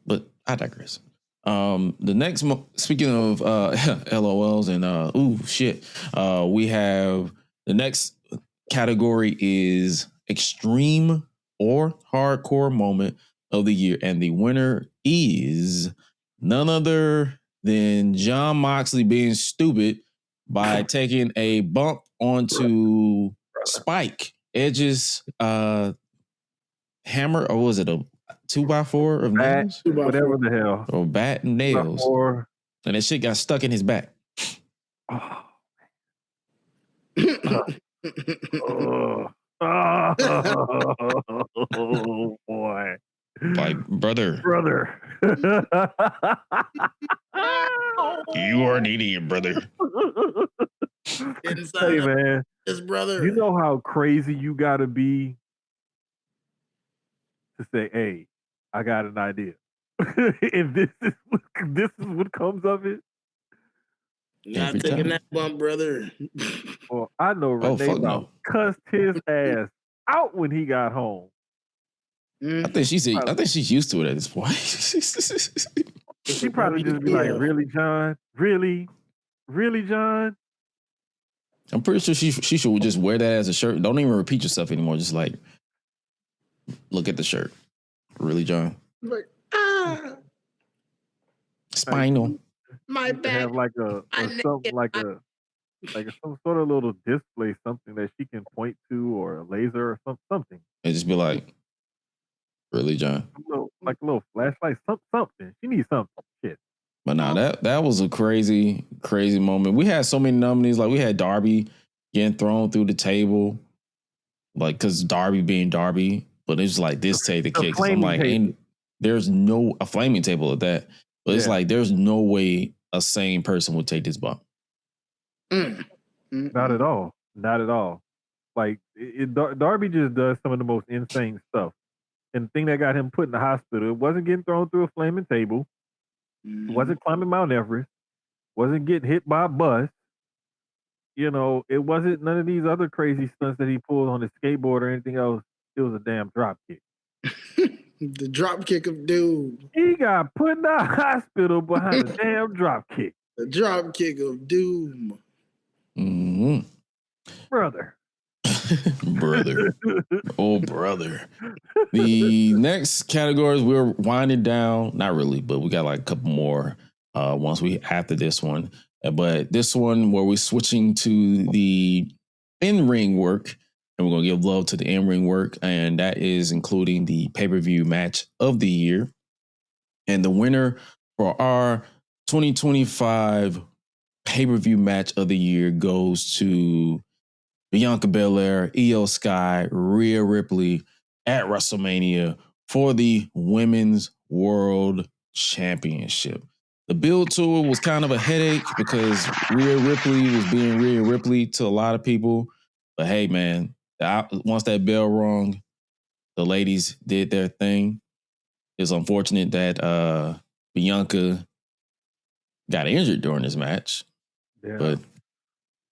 But I digress. The next, speaking of LOLs and shit, we have the next category is extreme or hardcore moment of the year, and the winner is none other than John Moxley being stupid by taking a bump onto Spike Edge's hammer, or was it a 2x4 of nails? Whatever the hell. Or bat and nails. And that shit got stuck in his back. Oh, boy. Like, brother. You are an idiot, brother. Hey, man. His brother. You know how crazy you got to be to say, hey, I got an idea. If this is what comes of it. Not taking that bump, brother. Well, I know Renee cussed his ass out when he got home. I think she's used to it at this point. She probably just be like, really, John? Really, John? I'm pretty sure she should just wear that as a shirt. Don't even repeat yourself anymore. Just like, look at the shirt. Really, John? Like, spinal. My back. Have like some sort of little display, something that she can point to, or a laser or something. And just be like, really, John? Like a little flashlight, something. She needs something. Shit. But nah, that was a crazy, crazy moment. We had so many nominees. Like, we had Darby getting thrown through the table, like, because Darby being Darby. But it's like, this take the kick. I'm like, there's a flaming table at that. But it's like, there's no way a sane person would take this bump. Not at all. Not at all. Like, Darby just does some of the most insane stuff. And the thing that got him put in the hospital, it wasn't getting thrown through a flaming table. It wasn't climbing Mount Everest. Wasn't getting hit by a bus. You know, it wasn't none of these other crazy stunts that he pulled on his skateboard or anything else. It was a damn drop kick. The drop kick of doom. He got put in the hospital behind a damn drop kick. The drop kick of doom. Mm-hmm. Brother. Oh, brother. The next categories, we're winding down. Not really, but we got like a couple more after this one. But this one where we're switching to the in-ring work, and we're going to give love to the in-ring work, and that is including the pay-per-view match of the year. And the winner for our 2025 pay-per-view match of the year goes to Bianca Belair, Io Sky, Rhea Ripley at WrestleMania for the Women's World Championship. The build to it was kind of a headache because Rhea Ripley was being Rhea Ripley to a lot of people. But hey, man, once that bell rung, the ladies did their thing. It's unfortunate that Bianca got injured during this match. Yeah. But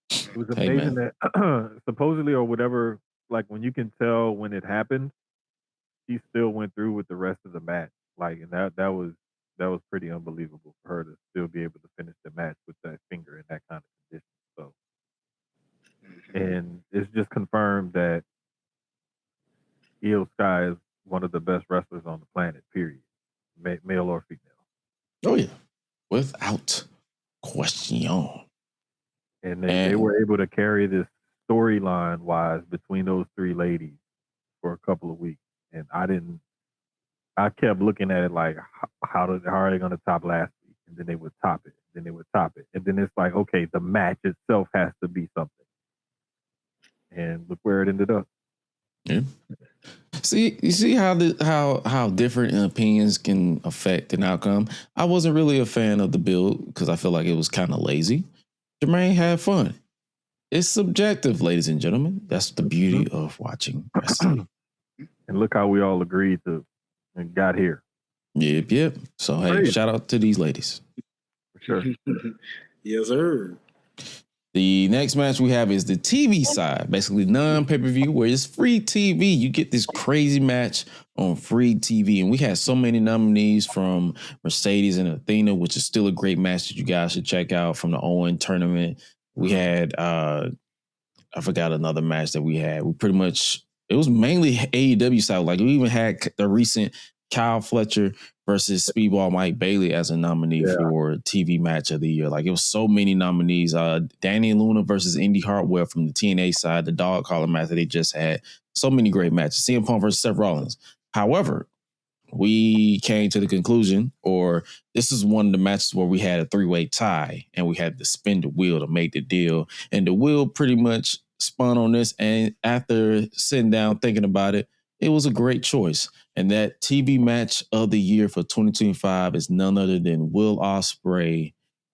it was amazing that supposedly or whatever, like when you can tell when it happened, she still went through with the rest of the match. Like, and that was pretty unbelievable for her to still be able to finish the match with that finger in that kind of condition. So, and it's just confirmed that Io Sky is one of the best wrestlers on the planet, period, male or female. Oh yeah, without question. And they were able to carry this storyline wise between those three ladies for a couple of weeks. And I kept looking at it like, how are they going to top last week? And then they would top it. Then they would top it. And then it's like, okay, the match itself has to be something. And look where it ended up. Yeah. You see how different opinions can affect an outcome. I wasn't really a fan of the build because I feel like it was kind of lazy. Jermaine had fun. It's subjective, ladies and gentlemen. That's the beauty of watching wrestling. And look how we all agreed to and got here. Yep. So hey, Crazy. shout out to these ladies. For sure. Yes, sir. The next match we have is the TV side, basically non-pay-per-view, where it's free TV. You get this crazy match on free TV. And we had so many nominees from Mercedes and Athena, which is still a great match that you guys should check out from the Owen tournament. We had, I forgot another match that we had. We pretty much, it was mainly AEW side. Like we even had the recent Kyle Fletcher versus Speedball Mike Bailey as a nominee for TV match of the year. Like it was so many nominees. Danny Luna versus Indy Hartwell from the TNA side, the dog collar match that they just had. So many great matches. CM Punk versus Seth Rollins. However, we came to the conclusion, or this is one of the matches where we had a three-way tie and we had to spin the wheel to make the deal. And the wheel pretty much spun on this. And after sitting down thinking about it, it was a great choice. And that TV match of the year for 2025 is none other than Will Ospreay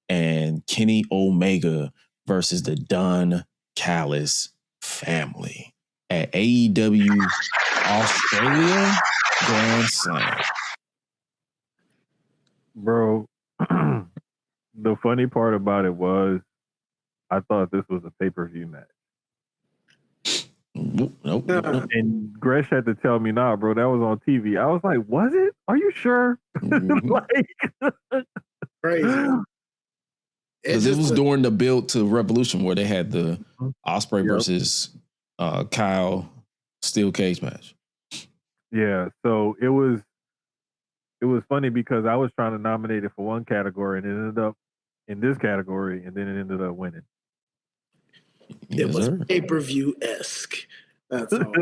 and Kenny Omega versus the Don Callis family at AEW Australia Grand Slam. Bro, the funny part about it was I thought this was a pay-per-view match. Nope. And Gresh had to tell me, nah, bro, that was on TV. I was like, was it? Are you sure? Crazy. Because it was during the build to Revolution where they had the Ospreay versus Kyle steel cage match. Yeah, so it was funny because I was trying to nominate it for one category and it ended up in this category and then it ended up winning. It was pay-per-view-esque. That's all.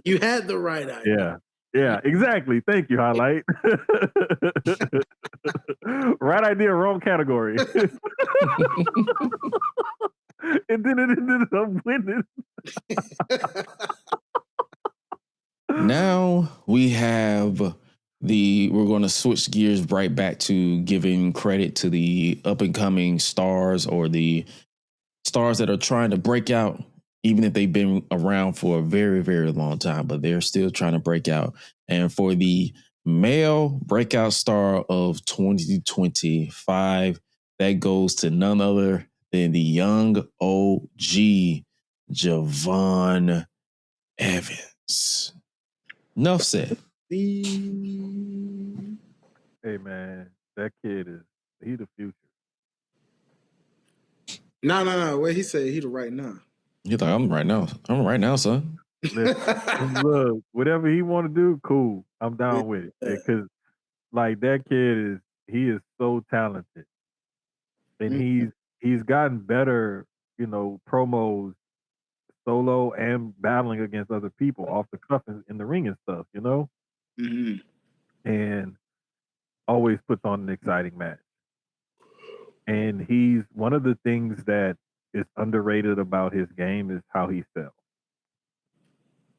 You had the right idea. Yeah, exactly. Thank you, Highlight. Right idea, wrong category. And then it ended up winning. Now we have we're going to switch gears right back to giving credit to the up-and-coming stars or the stars that are trying to break out, even if they've been around for a very, very long time, but they're still trying to break out. And for the male breakout star of 2025, that goes to none other than the young OG, Javon Evans. Enough said. Hey, man, that kid he the future. No. What he said, he the right now. He's like, I'm right now, son. Look, whatever he want to do, cool. I'm down with it. Because, like, that kid he is so talented. And he's gotten better, promos solo and battling against other people off the cuff in the ring and stuff, Mm-hmm. And always puts on an exciting match. And he's one of the things that is underrated about his game is how he sells.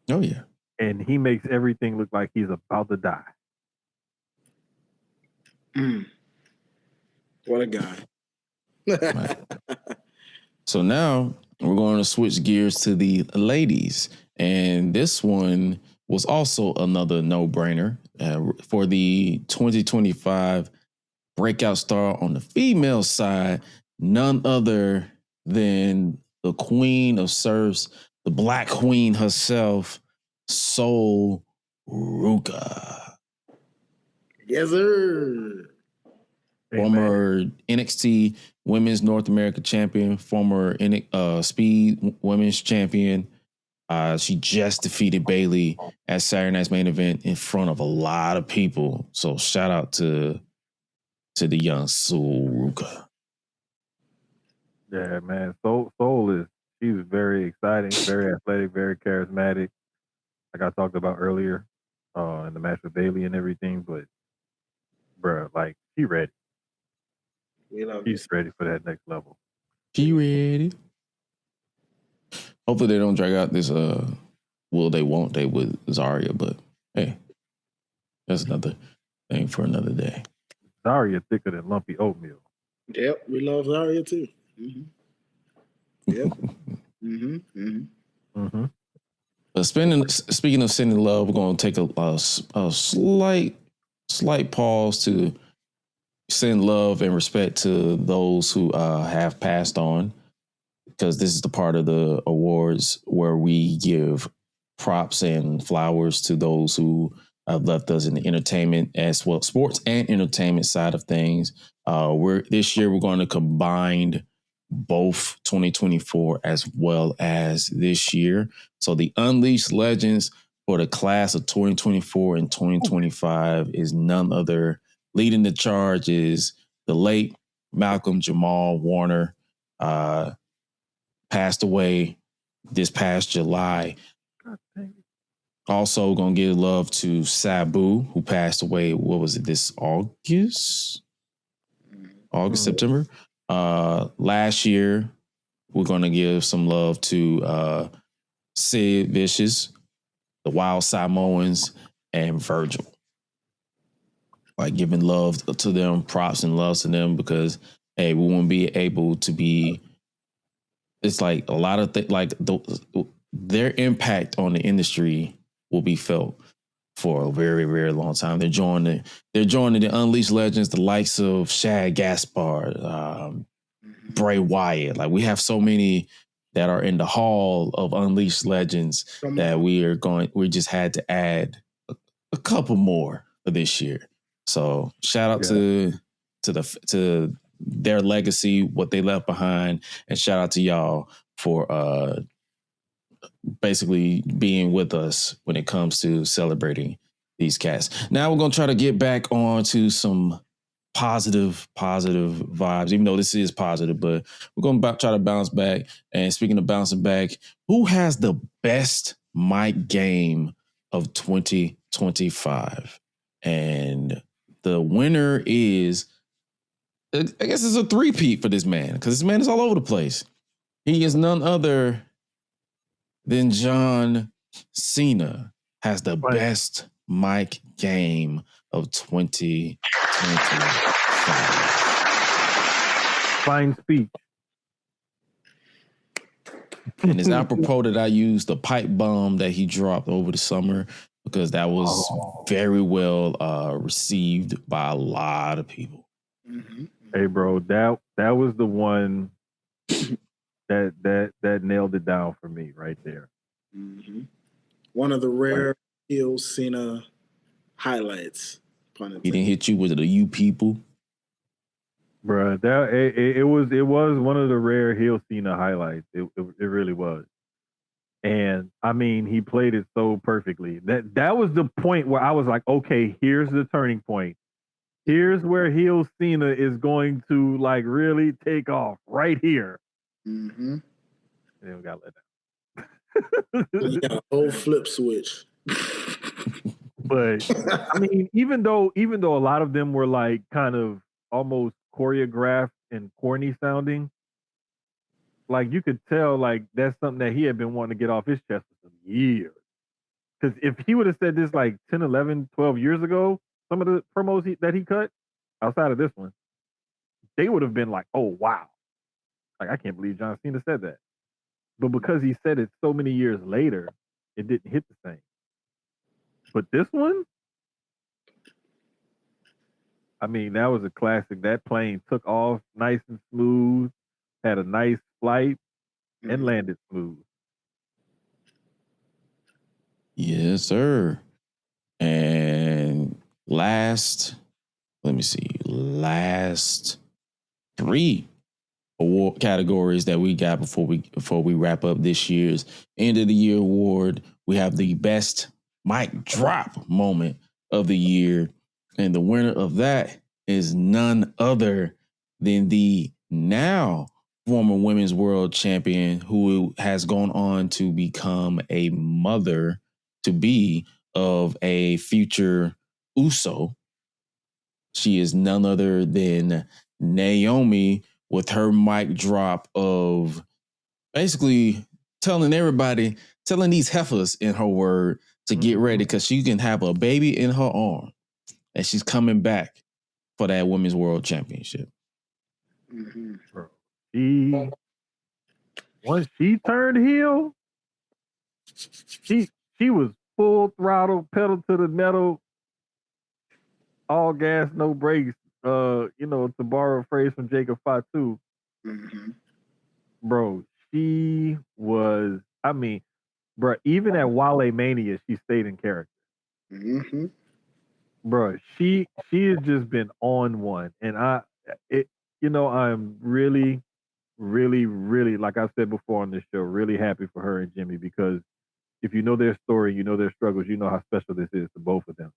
Oh, yeah. And he makes everything look like he's about to die. What a guy. Right. So now we're going to switch gears to the ladies. And this one was also another no-brainer for the 2025 breakout star on the female side, none other than the queen of serfs, the Black Queen herself, Sol Ruka. Yes, sir. Former NXT Women's North America champion, former Speed Women's champion. She just defeated Bailey at Saturday Night's Main Event in front of a lot of people. So shout out to the young Sol Ruka. Yeah, man. She's very exciting, very athletic, very charismatic. Like I talked about earlier in the match with Bailey and everything. But, bro, like, she ready. She's ready for that next level. She ready. Hopefully they don't drag out this they won't with Zarya, but hey, that's another thing for another day. Zarya thicker than lumpy oatmeal. Yep, we love Zarya too. Yep. But speaking of sending love, we're going to take a slight slight pause to send love and respect to those who have passed on, because this is the part of the awards where we give props and flowers to those who have left us in the entertainment as well, sports and entertainment side of things. This year we're going to combine both 2024 as well as this year. So the Unleashed Legends for the class of 2024 and 2025 is none other. Leading the charge is the late Malcolm Jamal Warner, passed away this past July. Also gonna give love to Sabu, who passed away. What was it? This September. Last year, we're gonna give some love to Sid Vicious, the Wild Samoans, and Virgil. Like giving love to them, props and love to them, because hey, we won't be able to be. It's like a lot of their impact on the industry will be felt for a very, very long time. They're joining the Unleashed Legends, the likes of Shad Gaspard, Bray Wyatt. Like we have so many that are in the hall of Unleashed Legends that we just had to add a couple more for this year. So shout out to their legacy, what they left behind, and shout out to y'all for basically being with us when it comes to celebrating these cats. Now we're going to try to get back on to some positive vibes, even though this is positive, but we're going to try to bounce back. And speaking of bouncing back, who has the best mic game of 2025? And the winner is, I guess it's a three-peat for this man, because this man is all over the place. He is none other than John Cena, has the best mic game of 2025. Fine speech. And it's apropos that I used the pipe bomb that he dropped over the summer, because that was very well received by a lot of people. Mm-hmm. Hey, bro, that was the one that nailed it down for me right there. Mm-hmm. One of the rare heel Cena highlights. He didn't hit you with the "you people." Bruh, it was one of the rare heel Cena highlights. It really was. And I mean, he played it so perfectly. That was the point where I was like, okay, here's the turning point. Here's where heel Cena is going to like really take off right here. Mm-hmm. Then we got let down. You got a whole flip switch. But I mean, even though a lot of them were like kind of almost choreographed and corny sounding, like you could tell like that's something that he had been wanting to get off his chest for some years. Because if he would have said this like 10, 11, 12 years ago, some of the promos that he cut outside of this one, they would have been like, oh, wow. Like, I can't believe John Cena said that. But because he said it so many years later, it didn't hit the same. But this one, I mean, that was a classic. That plane took off nice and smooth, had a nice flight, and landed smooth. Yes, sir. And last three award categories that we got before we wrap up this year's end of the year award. We have the best mic drop moment of the year, and the winner of that is none other than the now former women's world champion, who has gone on to become a mother to be of a future Uso. She is none other than Naomi, with her mic drop of basically telling these heifers, in her word, to get ready, because she can have a baby in her arm, and she's coming back for that women's world championship. Mm-hmm. Bro, once she turned heel, she was full throttle, pedal to the metal. all gas, no brakes. To borrow a phrase from Jacob Fatu, Mm-hmm. bro, she was. I mean, bro, even at Wale Mania, she stayed in character. Mm-hmm. Bro, she has just been on one, and I'm really, really, really, like I said before on this show, really happy for her and Jimmy, because if you know their story, you know their struggles, you know how special this is to both of them.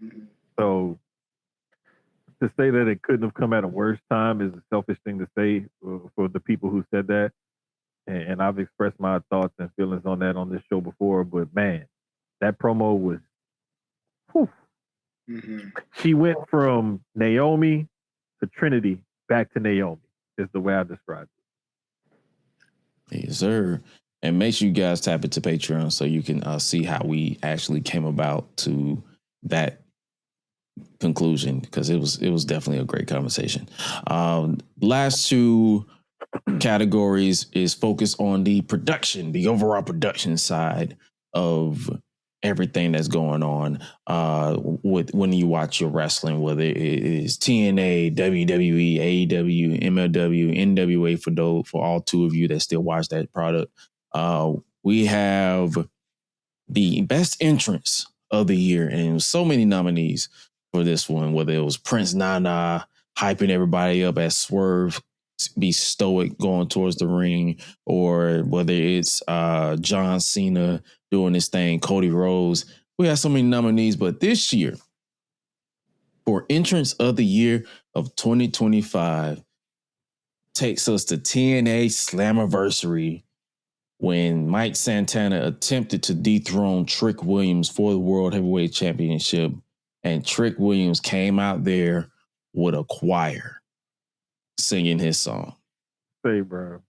Mm-hmm. So to say that it couldn't have come at a worse time is a selfish thing to say for the people who said that. And I've expressed my thoughts and feelings on that on this show before. But man, that promo was, whew. Mm-hmm. She went from Naomi to Trinity back to Naomi, is the way I describe it. Yes, sir. And make sure you guys tap into Patreon so you can see how we actually came about to that conclusion, because it was definitely a great conversation. Last two categories is focus on the production, the overall production side of everything that's going on with when you watch your wrestling, whether it is TNA, WWE, AEW, MLW, NWA, for all two of you that still watch that product. We have the best entrance of the year, and so many nominees for this one, whether it was Prince Nana hyping everybody up as Swerve be stoic going towards the ring, or whether it's John Cena doing his thing, Cody Rhodes. We have so many nominees, but this year, for entrance of the year of 2025, takes us to TNA Slammiversary, when Mike Santana attempted to dethrone Trick Williams for the World Heavyweight Championship, and Trick Williams came out there with a choir singing his song. Say, bro.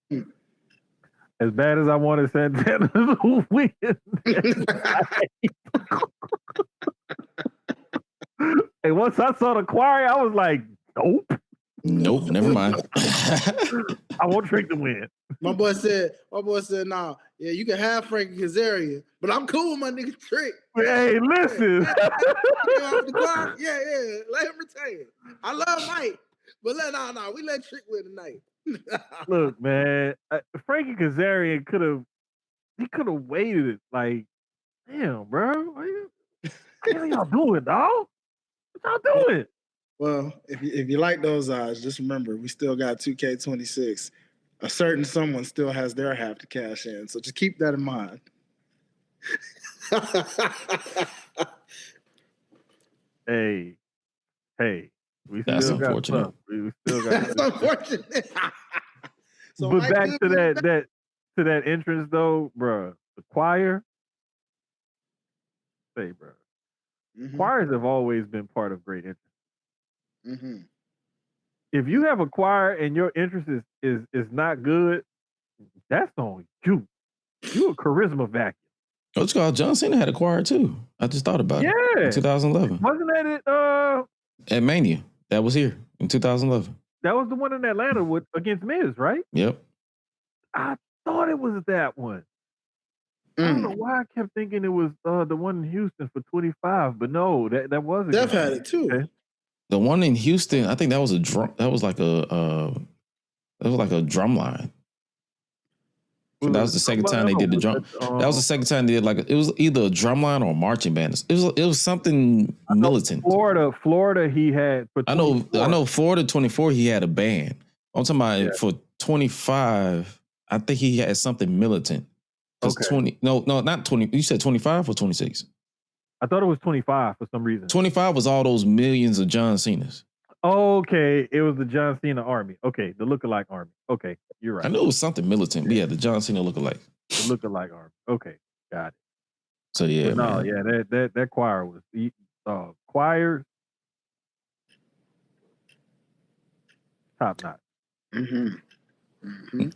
As bad as I wanted Santana to win, and once I saw the choir, I was like, nope, never mind. I want Trick to win. My boy said, nah, yeah, you can have Frankie Kazarian, but I'm cool with my nigga Trick. Hey, listen. Yeah, let him retain. I love Mike, but we let Trick win tonight. Look, man, Frankie Kazarian could have waited. Like, damn, bro, what are y'all doing, dog? What y'all doing? Well, if you like those odds, just remember we still got 2K26. A certain someone still has their half to cash in, so just keep that in mind. Hey, we That's still got unfortunate. stuff. We still got. That's unfortunate. So but back to that entrance though, bro. The choir. Say, bro. Mm-hmm. Choirs have always been part of great entrance. Mm-hmm. If you have a choir and your entrance is not good, that's on you. You a charisma vacuum. What's called John Cena had a choir too. I just thought about it. In 2011. Wasn't that it? At Mania. That was here in 2011. That was the one in Atlanta against Miz, right? Yep. I thought it was that one. I don't know why I kept thinking it was the one in Houston for 25, but no, that wasn't. Def had it too. Okay. The one in Houston, I think that was a drum. That was like a drum line. So that was the second time they did the drum. That was the second time they did it was either a drum line or a marching band. It was something militant. Florida, he had. For I know. Florida 24, he had a band. I'm talking about for 25. I think he had something militant. Okay. Not 20. You said 25 or 26? I thought it was 25 for some reason. 25 was all those millions of John Cenas. Okay, it was the John Cena army. Okay, the lookalike army. Okay, you're right. I knew it was something militant. But yeah, the John Cena lookalike. The lookalike army. Okay, got it. So yeah, man. That choir was choir top notch. Mm-hmm. Mm-hmm.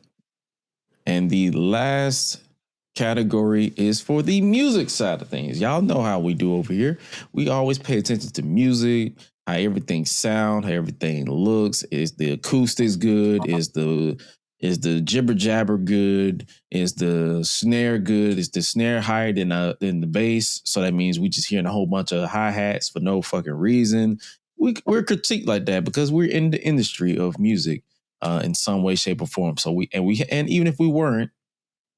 And the last category is for the music side of things. Y'all know how we do over here. We always pay attention to music, how everything sounds, how everything looks. Is the acoustics good? Is the jibber jabber good? Is the snare good? Is the snare higher than the bass? So that means we just hearing a whole bunch of hi-hats for no fucking reason. we're critiqued like that because we're in the industry of music in some way, shape, or form. So and even if we weren't,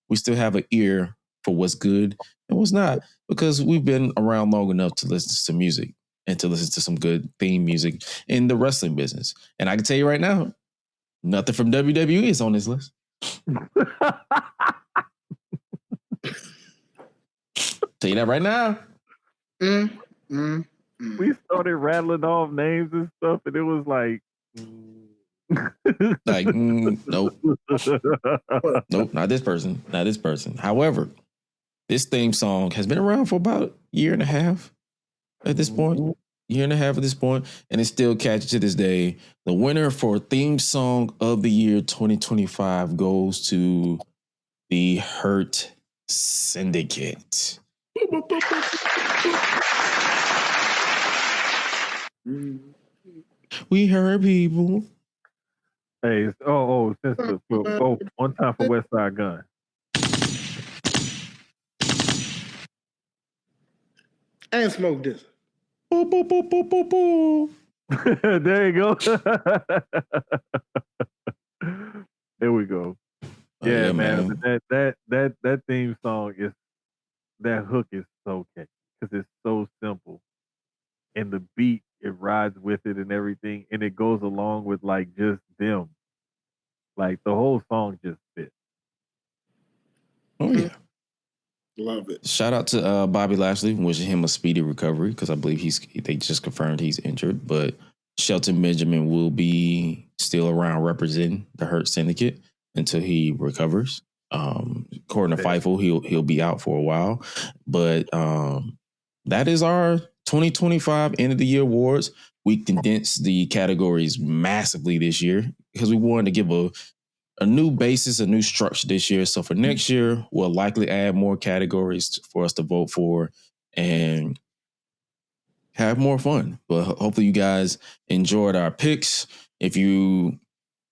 we still have an ear for what's good and what's not because we've been around long enough to listen to music and to listen to some good theme music in the wrestling business. And I can tell you right now, nothing from WWE is on this list. Tell you that right now. We started rattling off names and stuff, and it was like, nope, not this person. However, this theme song has been around for about a year and a half at this point. And it's still catchy to this day. The winner for theme song of the year 2025 goes to the Hurt Syndicate. We hurt people. Hey, one time for West Side Gun. And Smoke this. There you go. There we go. Yeah, man. That theme song that hook is so catchy because it's so simple, and the beat it rides with it and everything, and it goes along with like just them. Like the whole song just fits. Oh yeah. Love it. Shout out to Bobby Lashley, wishing him a speedy recovery because I believe they just confirmed he's injured. But Shelton Benjamin will be still around representing the Hurt Syndicate until he recovers. According to Fightful, he'll be out for a while. But that is our 2025 end of the year awards. We condensed the categories massively this year because we wanted to give a new basis, a new structure this year. So for next year, we'll likely add more categories for us to vote for and have more fun. But hopefully you guys enjoyed our picks. If you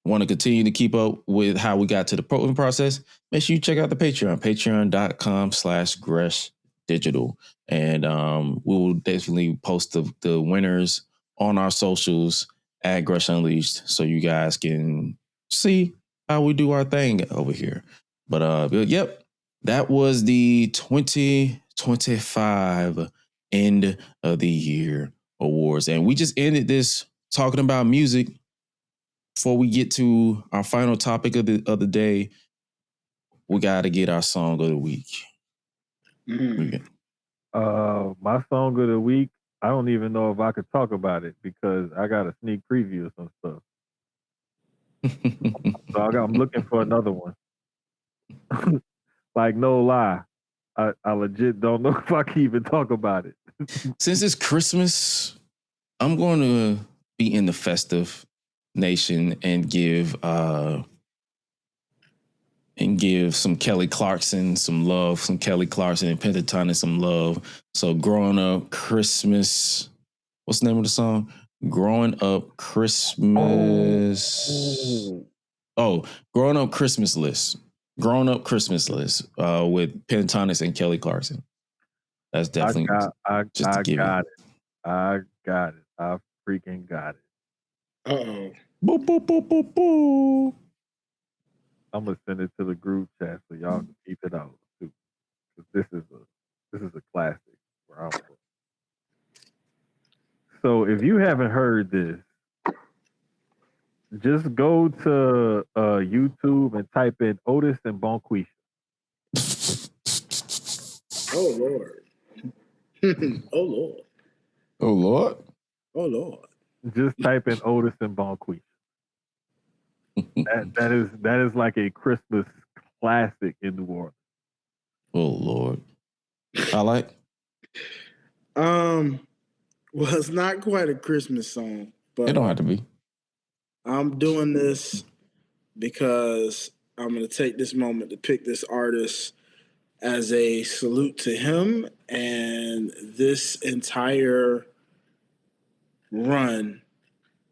want to continue to keep up with how we got to the voting process, make sure you check out the patreon.com/GreshDigital. And we will definitely post the winners on our socials at Gresh Unleashed so you guys can see how we do our thing over here. But yep, that was the 2025 end of the year awards. And we just ended this talking about music. Before we get to our final topic of the day, we got to get our song of the week. My song of the week, I don't even know if I could talk about it because I got a sneak preview of some stuff. So I'm looking for another one. Like, no lie, I legit don't know if I can even talk about it. Since it's Christmas, I'm going to be in the festive nation and give some Kelly Clarkson some love, some Kelly Clarkson and Pentatonic some love. So Growing Up Christmas, what's the name of the song? Growing Up Christmas. Growing Up Christmas List. Growing Up Christmas List with Pentatonic and Kelly Clarkson. That's definitely I got it. I freaking got it. Uh-oh. Boo, boo, boo, boo, boo. I'm gonna send it to the group chat so y'all can keep it out too. This is a classic where I'm from. So if you haven't heard this, just go to YouTube and type in Otis and Bonquisha. Oh Lord. Oh Lord. Oh Lord. Oh Lord. Just type in Otis and Bonquisha. that is like a Christmas classic in New Orleans. Oh Lord. I like. Well, it's not quite a Christmas song, but It don't have to be. I'm doing this because I'm going to take this moment to pick this artist as a salute to him and this entire run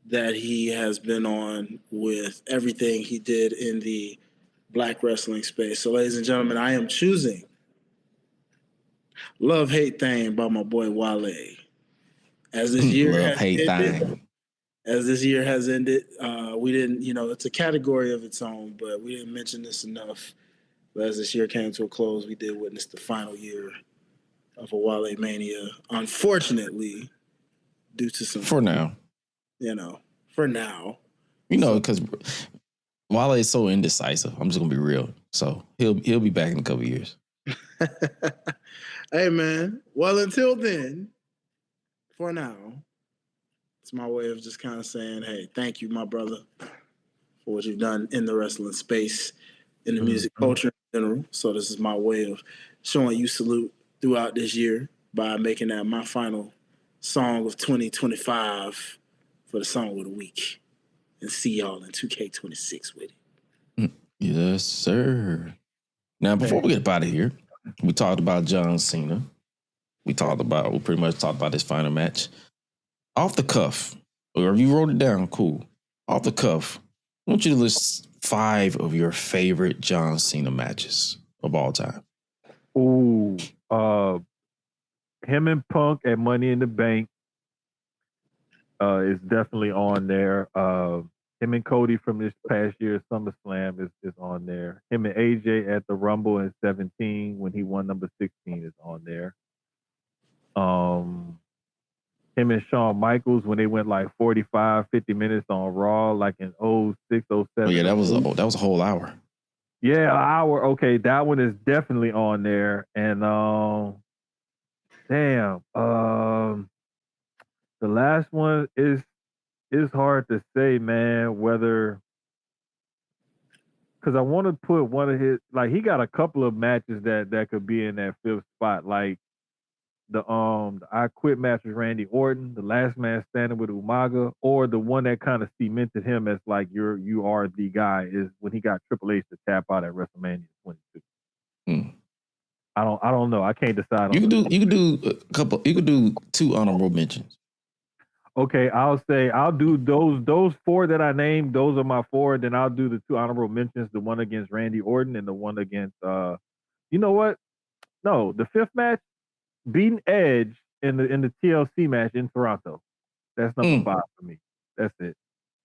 that he has been on with everything he did in the Black wrestling space. So, ladies and gentlemen, I am choosing Love Hate Thing by my boy Wale. As this year Love has hate ended, thing. we didn't, it's a category of its own, but we didn't mention this enough. But as this year came to a close, we did witness the final year of a Wale Mania. Unfortunately, due to some, For now, for now, because Wale is so indecisive. I'm just gonna be real. So he'll be back in a couple of years. Hey man. Well, until then, for now, it's my way of just kind of saying, hey, thank you, my brother, for what you've done in the wrestling space, in the music culture in general. So this is my way of showing you salute throughout this year by making that my final song of 2025 for the song of the week. And see y'all in 2K26 with it. Yes, sir. Now, before we get up out of here, we talked about John Cena. We pretty much talked about his final match. Off the cuff, or if you wrote it down, cool. Off the cuff, I want you to list 5 of your favorite John Cena matches of all time. Ooh, him and Punk at Money in the Bank is definitely on there. Him and Cody from this past year's SummerSlam is on there. Him and AJ at the Rumble in 17 when he won number 16 is on there. Him and Shawn Michaels when they went like 45, 50 minutes on Raw, like in 06, 07. Oh, yeah, that was a whole hour. Yeah, an hour. Okay, that one is definitely on there. And the last one is hard to say, man, whether, because I want to put one of his, like, he got a couple of matches that could be in that 5th spot, like the I Quit match with Randy Orton, the Last Man Standing with Umaga, or the one that kind of cemented him as like you are the guy is when he got Triple H to tap out at WrestleMania 22. I don't know. I can't decide. You could do 2 honorable mentions. Okay, I'll do those 4 that I named. Those are my 4. Then I'll do the 2 honorable mentions: the one against Randy Orton and the one against you know what? No, the 5th match, beating Edge in the TLC match in Toronto. That's number 5 for me. That's it.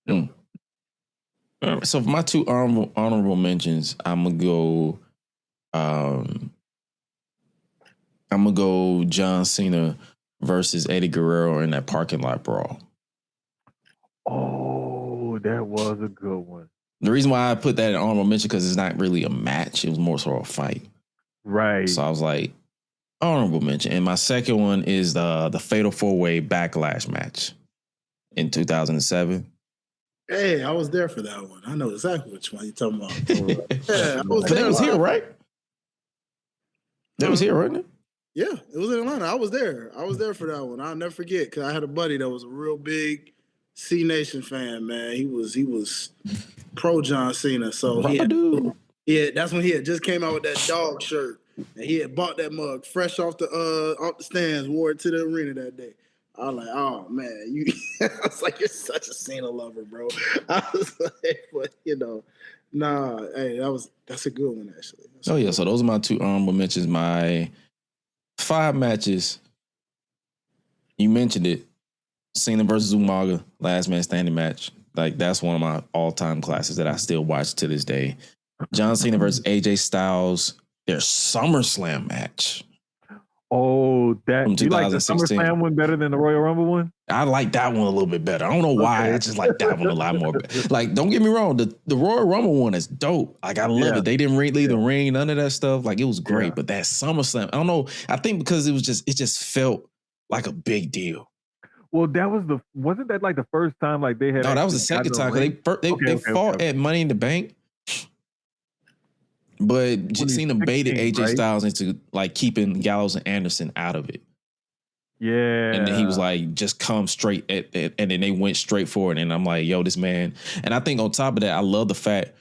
All right, so for my 2 honorable mentions, I'm gonna go John Cena versus Eddie Guerrero in that parking lot brawl. Oh, that was a good one. The reason why I put that in honorable mention because it's not really a match; it was more sort of a fight. Right. So I was like, honorable mention. And my second one is the Fatal 4-Way Backlash match in 2007. Hey, I was there for that one. I know exactly which one you're talking about. Yeah, I was but there. that was here, right? That was here, wasn't it? Yeah, it was in Atlanta. I was there. I was there for that one. I'll never forget because I had a buddy that was a real big C Nation fan, man. He was pro John Cena. So that's when he had just came out with that dog shirt. And he had bought that mug fresh off the stands, wore it to the arena that day. I was like, oh man, I was like, you're such a Cena lover, bro. I was like, but hey, that's a good one actually. So those are my 2 honorable mentions. My 5 matches. You mentioned it. Cena versus Umaga, Last Man Standing match. Like that's one of my all-time classics that I still watch to this day. John Cena versus AJ Styles, their SummerSlam match. Oh, that from 2016. You like the SummerSlam one better than the Royal Rumble one? I like that one a little bit better. I don't know why. I just like that one a lot more. Like, don't get me wrong. The Royal Rumble one is dope. Like, I love it. They didn't leave the ring, none of that stuff. Like, it was great. But that SummerSlam, I don't know. I think because it just felt like a big deal. Well, wasn't that like the first time like they had? No, that was the second time. They fought at Money in the Bank. But Cena baited AJ Styles into like keeping Gallows and Anderson out of it. Yeah. And then he was like, just come straight at it. And then they went straight for it. And I'm like, yo, this man. And I think on top of that, I love the fact,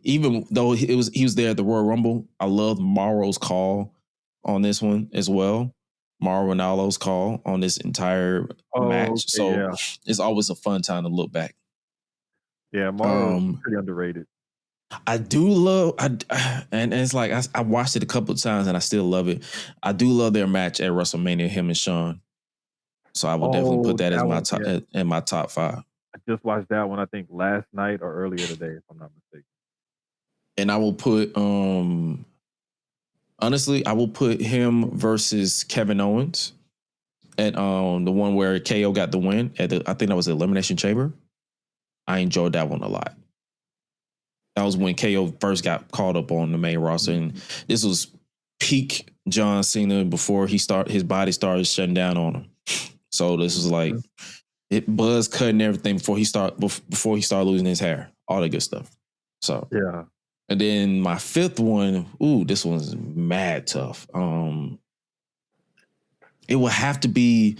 even though he was there at the Royal Rumble, I love Mauro's call on this one as well. Mauro Ranallo's call on this entire match. Okay, so it's always a fun time to look back. Yeah, Mauro's pretty underrated. I do love, and it's like I watched it a couple of times and I still love it. I do love their match at WrestleMania, him and Shawn. So I would definitely put that as that my one, top yeah. in my top 5. I just watched that one, I think last night or earlier today, if I'm not mistaken. And I will put honestly, I will put him versus Kevin Owens at the one where KO got the win at I think that was the Elimination Chamber. I enjoyed that one a lot. That was when KO first got called up on the main roster, and this was peak John Cena before his body started shutting down on him. So this was like it buzz cutting everything before he started losing his hair, all that good stuff. So yeah. And then my 5th one, this one's mad tough. It would have to be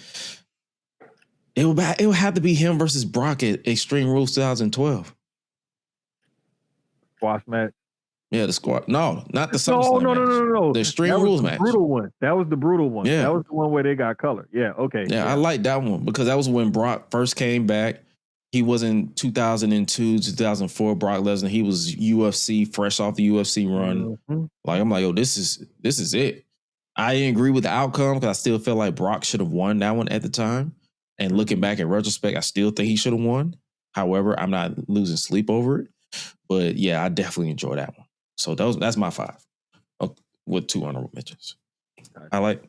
him versus Brock at Extreme Rules 2012. Squash match. Yeah, the squad. No, not the No, SummerSlam match. no. The Extreme That was Rules the match. brutal one. That was the brutal one. Yeah. That was the one where they got color. Yeah, okay. Yeah, I like that one because that was when Brock first came back. He was in 2002, 2004. Brock Lesnar. He was UFC, fresh off the UFC run. Mm-hmm. Like I'm like, yo, this is it. I didn't agree with the outcome because I still felt like Brock should have won that one at the time. And looking back in retrospect, I still think he should have won. However, I'm not losing sleep over it. But yeah, I definitely enjoy that one. So that's my 5 with 2 honorable mentions. I like.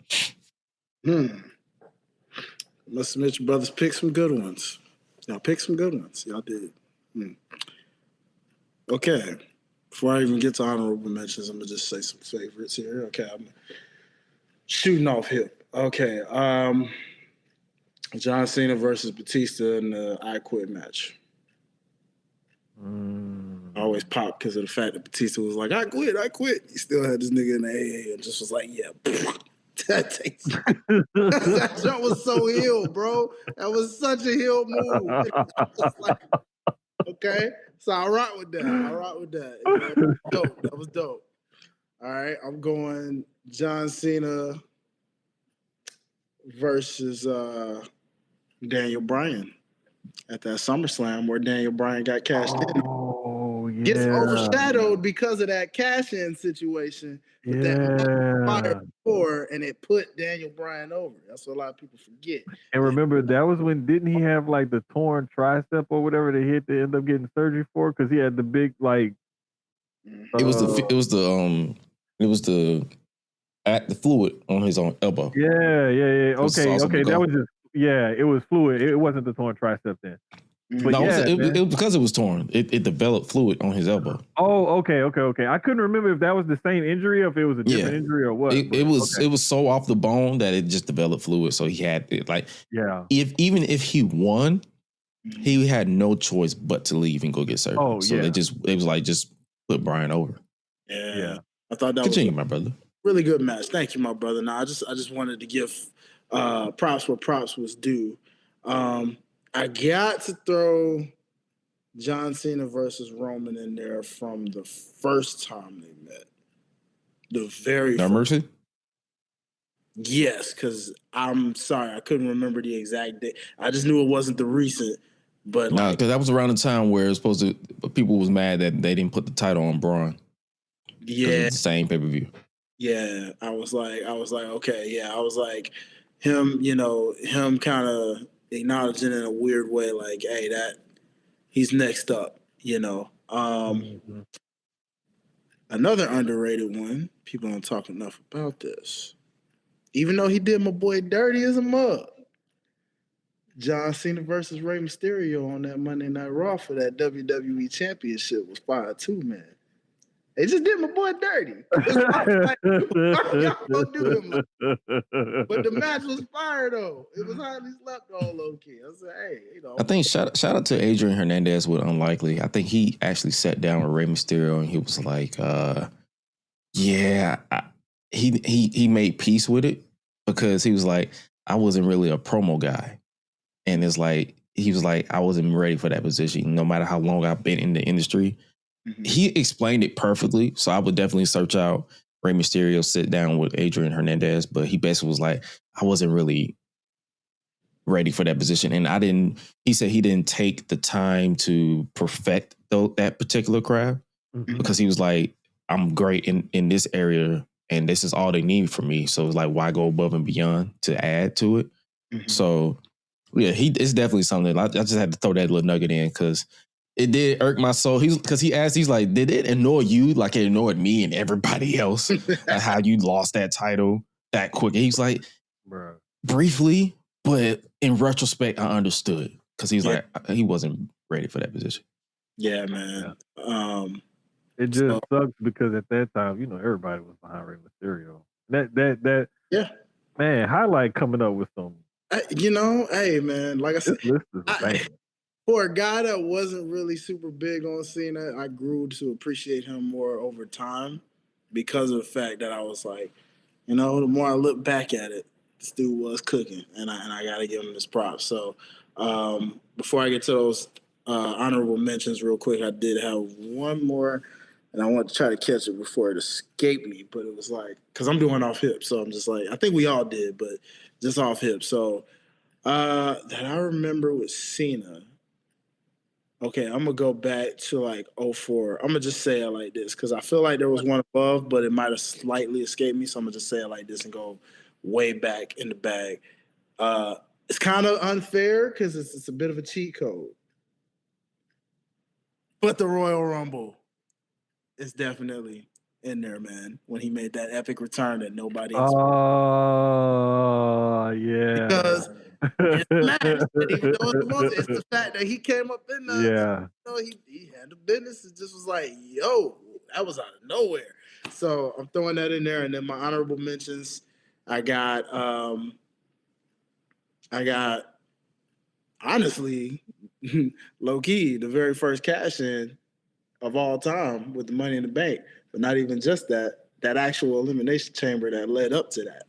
Must admit, your brothers picked some good ones. Y'all picked some good ones. Y'all did. Okay. Before I even get to honorable mentions, I'm going to just say some favorites here. Okay. I'm shooting off hip. Okay. John Cena versus Batista in the I Quit match. I always pop because of the fact that Batista was like, I quit. He still had this nigga in the AA and just was like, yeah. That jump was so heel, bro. That was such a heel move. Like, okay. So I rock with that. That was dope. All right. I'm going John Cena versus Daniel Bryan at that SummerSlam where Daniel Bryan got cashed in. Oh, yeah. Gets overshadowed because of that cash-in situation. But that fired before, and it put Daniel Bryan over. That's what a lot of people forget. And remember, that was when didn't he have like the torn tricep or whatever that he had to end up getting surgery for because he had the big like. It was the fluid on his own elbow. Yeah. Okay. That was just it was fluid. It wasn't the torn tricep then. But no, it was because it was torn. It developed fluid on his elbow. Oh, okay. I couldn't remember if that was the same injury or if it was a different injury or what. It was so off the bone that it just developed fluid. So he had it even if he won, he had no choice but to leave and go get surgery. Oh, so it was like just put Bryan over. Yeah. I thought that Continue, my brother. Really good match. Thank you, my brother. Now I just wanted to give props where props was due. I got to throw John Cena versus Roman in there from the first time they met. The very No Mercy? Yes, because I'm sorry, I couldn't remember the exact date. I just knew it wasn't the recent, but no, because that was around the time where it's supposed to. People was mad that they didn't put the title on Braun. Yeah, it's the same pay-per-view. Yeah, I was like, okay, yeah, I was like, him kind of acknowledging in a weird way, like, hey, that he's next up, Another underrated one. People don't talk enough about this. Even though he did my boy dirty as a mug. John Cena versus Rey Mysterio on that Monday Night Raw for that WWE Championship was fire too, man. They just did my boy dirty. Like, y'all gonna do him like that? But the match was fire though. It was highly slept on low key. I said, hey, I think shout out to Adrian Hernandez with Unlikely. I think he actually sat down with Rey Mysterio and he was like, he made peace with it because he was like, I wasn't really a promo guy. And it's like, he was like, I wasn't ready for that position, no matter how long I've been in the industry. Mm-hmm. He explained it perfectly. So I would definitely search out Rey Mysterio, sit down with Adrian Hernandez. But he basically was like, I wasn't really ready for that position. And he said he didn't take the time to perfect that particular craft because he was like, I'm great in this area and this is all they need from me. So it's like, why go above and beyond to add to it? Mhm. So yeah, it's definitely something. I just had to throw that little nugget in because it did irk my soul. He's like, did it annoy you like it annoyed me and everybody else? Like how you lost that title that quick? And he's like, Bro. briefly, but in retrospect, I understood because he's Yeah. like he wasn't ready for that position. Yeah, man. It just sucks because at that time, everybody was behind Rey Mysterio. That Yeah. man, Highlight coming up with some. Hey, man, like I said, This list is a banger. for a guy that wasn't really super big on Cena, I grew to appreciate him more over time because of the fact that I was like, the more I look back at it, this dude was cooking, and I got to give him this prop. So before I get to those honorable mentions real quick, I did have one more, and I want to try to catch it before it escaped me, but it was like, because I'm doing off hip, so I'm just like, I think we all did, but just off hip. So that I remember with Cena. Okay, I'm gonna go back to like '04. I'm gonna just say it like this because I feel like there was one above, but it might have slightly escaped me. So I'm gonna just say it like this and go way back in the bag. It's kind of unfair because it's a bit of a cheat code, but the Royal Rumble is definitely in there, man. When he made that epic return that nobody else, Oh yeah. because it's the match, and even though it's the most, it's the fact that he came up in there. Yeah. He had the business. It just was like, yo, that was out of nowhere. So I'm throwing that in there, and then my honorable mentions, I got honestly, low key, the very first cash in of all time with the Money in the Bank, but not even just that actual elimination chamber that led up to that.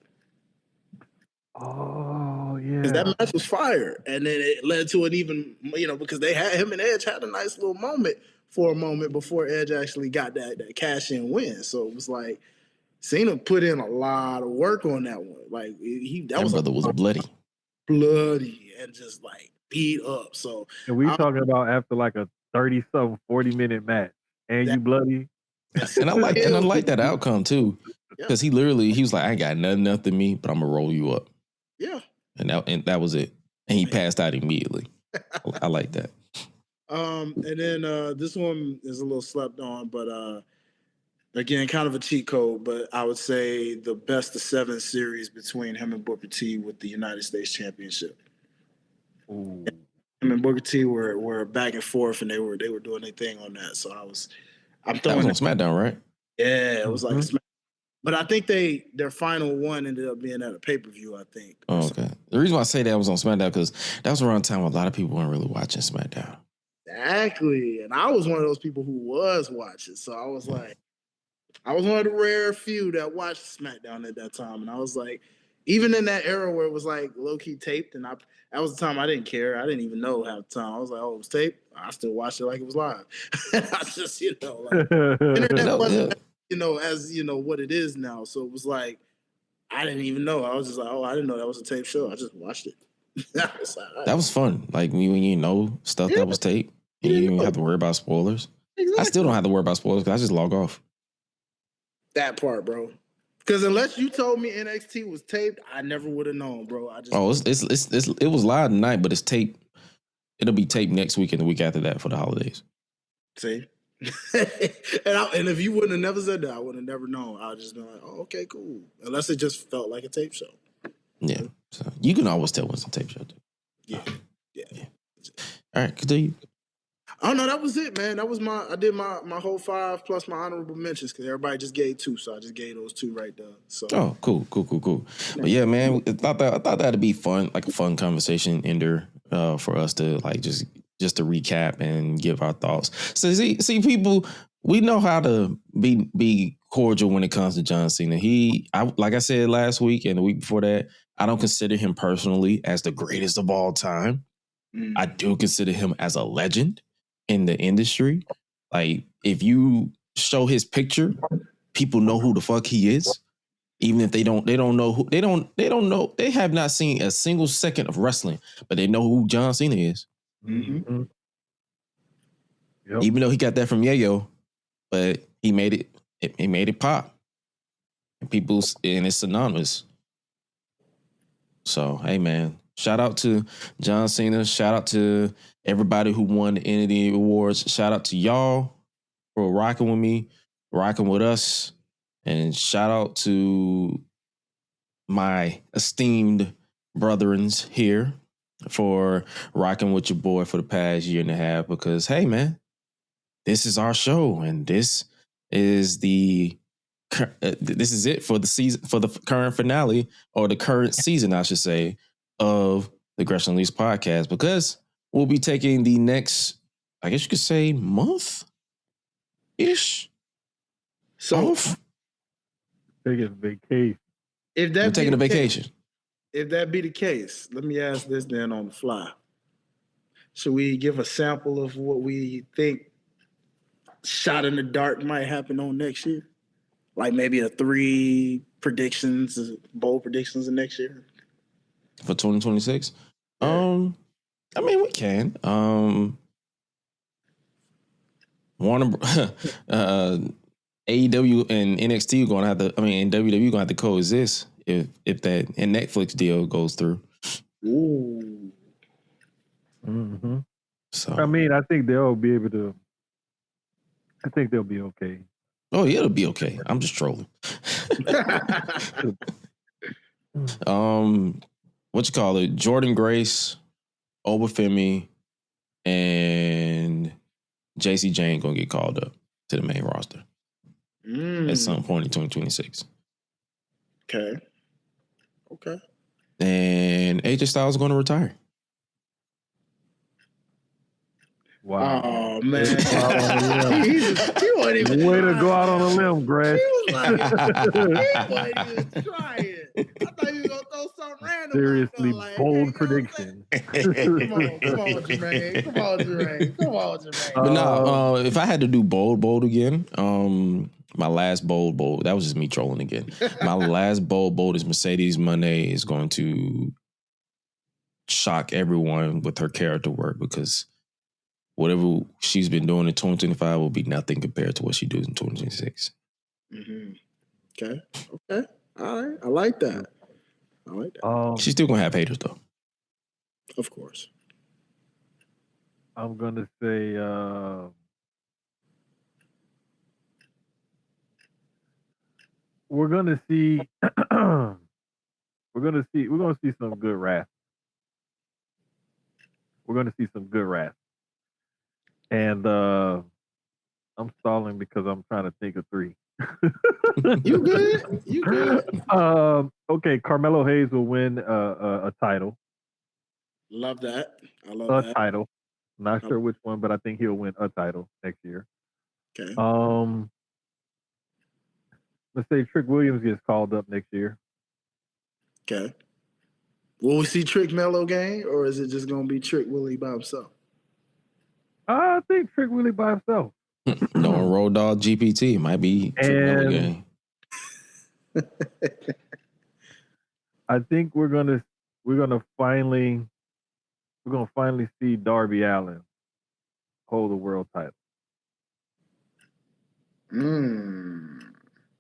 Oh Because yeah. that match was fire, and then it led to an even, because they had him and Edge had a nice little moment for a moment before Edge actually got that cash in win. So it was like Cena put in a lot of work on that one. Like That brother was bloody and just like beat up. So And we talking about after like a 30-something 40-minute match, and That- you bloody. and I like that outcome too because he was like, I ain't got nothing after me, but I'm gonna roll you up. Yeah. And that was it. And he passed out immediately. I like that. And then this one is a little slept on, but again, kind of a cheat code. But I would say the best of 7 series between him and Booker T with the United States Championship. Ooh. Him and Booker T were back and forth, and they were doing their thing on that. So I'm That throwing was on SmackDown, right? Yeah, it was like but I think their final one ended up being at a pay-per-view, I think. Oh, okay. The reason why I say that was on SmackDown because that was around the time when a lot of people weren't really watching SmackDown. Exactly. And I was one of those people who was watching. So I was like, I was one of the rare few that watched SmackDown at that time. And I was like, even in that era where it was like low-key taped, and that was the time I didn't care. I didn't even know half the time. I was like, oh, it was taped. I still watched it like it was live. I just, internet wasn't, as what it is now. So it was like, I didn't even know. I was just like, oh, I didn't know that was a tape show. I just watched it. That was fun. Like when you know stuff that was taped and you didn't have to worry about spoilers. Exactly. I still don't have to worry about spoilers because I just log off. That part, bro. Because unless you told me NXT was taped, I never would have known, bro. It was live tonight, but it's taped. It'll be taped next week and the week after that for the holidays. See, and if you wouldn't have never said that, I would have never known. I would just been like, oh, okay, cool. Unless it just felt like a tape show. Yeah, so you can always tell when it's a tape show. Yeah. All right, continue. Oh no, that was it, man. That was I did my whole 5 plus my honorable mentions because everybody just gave 2, so I just gave those 2 right there. So cool. But yeah, man, I thought that'd be fun, like a fun conversation ender for us to like just to recap and give our thoughts. So see people, we know how to be cordial when it comes to John Cena. Like I said last week and the week before that, I don't consider him personally as the greatest of all time. I do consider him as a legend in the industry. Like if you show his picture, people know who the fuck he is. Even if they don't know, they have not seen a single second of wrestling, but they know who John Cena is. Mm-hmm. Yep. Even though he got that from Yayo, but he made it pop. And it's synonymous. So, hey man, Shout out to John Cena. Shout out to everybody who won the Entity Awards. Shout out to y'all for rocking with me, rocking with us. And shout out to my esteemed brethrens here for rocking with your boy for the past year and a half. Because, hey, man, this is our show. And this is this is it for the season, for the current finale, or the current season, I should say, of the Gresham Lease podcast, because we'll be taking the next, I guess you could say, month-ish off. Taking vacation. If that We're taking a vacation. If that be the case, let me ask this then on the fly. Should we give a sample of what we think shot in the dark might happen on next year? Like maybe a 3 predictions, bold predictions of next year? For 2026? Yeah. I mean, we can. Warner AEW and NXT going to have to, and WWE going to have to coexist if that and Netflix deal goes through. Ooh. Mm-hmm. So I think they'll be able to. I think they'll be okay. Oh, yeah, it'll be okay. I'm just trolling. What you call it? Jordan Grace, Obafemi, and JC Jane gonna get called up to the main roster at some point in 2026. Okay. And AJ Styles is gonna retire. Wow. Oh man. He wasn't even Way to trying, go out on a man. limb, Greg. He wasn't even trying. I thought he was gonna throw something random. Seriously, like, bold prediction. Come on, Jermaine. But no, if I had to do bold again, my last bold, that was just me trolling again. My last bold is Mercedes Moné is going to shock everyone with her character work, because whatever she's been doing in 2025 will be nothing compared to what she does in 2026. Mm-hmm. Okay. All right. I like that. She's still gonna have haters though. Of course. I'm gonna say we're gonna see some good wrath. We're gonna see some good wrath. And I'm stalling because I'm trying to think of 3. You good? Okay, Carmelo Hayes will win a title. Love that. I love A that. title. Not sure which one, but I think he'll win a title next year. Okay. Let's say Trick Williams gets called up next year. Okay. Will we see Trick Mello game, or is it just gonna be Trick Willie by himself? I think Trick Willie by himself. No, Road Dogg GPT might be Trick Mello game. I think we're gonna finally see Darby Allin hold the world title.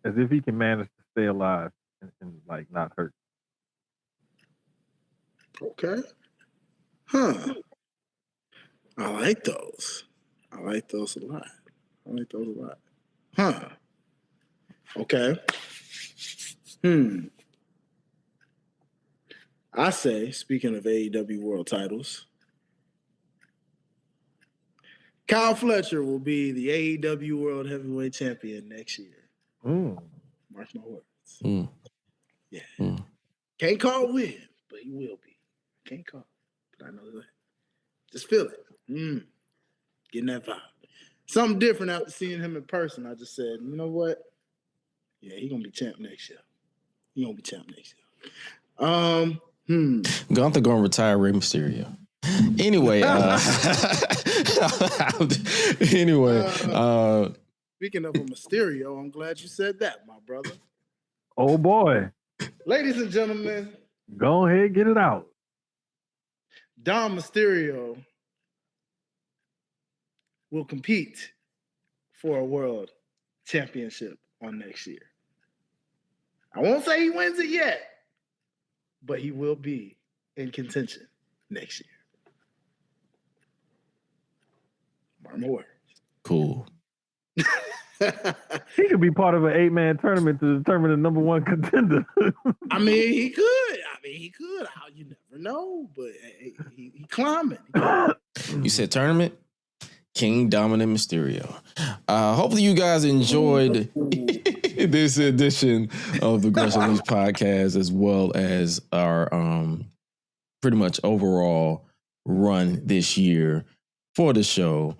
As if he can manage to stay alive and like not hurt. Okay. Huh. I like those. I like those a lot. Huh. Okay. I say, speaking of AEW world titles, Kyle Fletcher will be the AEW World Heavyweight Champion next year. Mark my words. Yeah. Can't call win, but he will be. Can't call, but I know that. Just feel it. Getting that vibe. Something different after seeing him in person. I just said, you know what? Yeah, he's gonna be champ next year. Gunther gonna retire Rey Mysterio. Anyway, speaking of a Mysterio, I'm glad you said that, my brother. Oh boy. Ladies and gentlemen, go ahead, get it out. Dom Mysterio will compete for a world championship on next year. I won't say he wins it yet, but he will be in contention next year. Mark my words. Cool. He could be part of an 8-man tournament to determine the number one contender. I mean, he could. You never know, but he climbing. You said tournament? King Dominant Mysterio. Hopefully you guys enjoyed this edition of the Gresh Unleashed podcast, as well as our pretty much overall run this year for the show.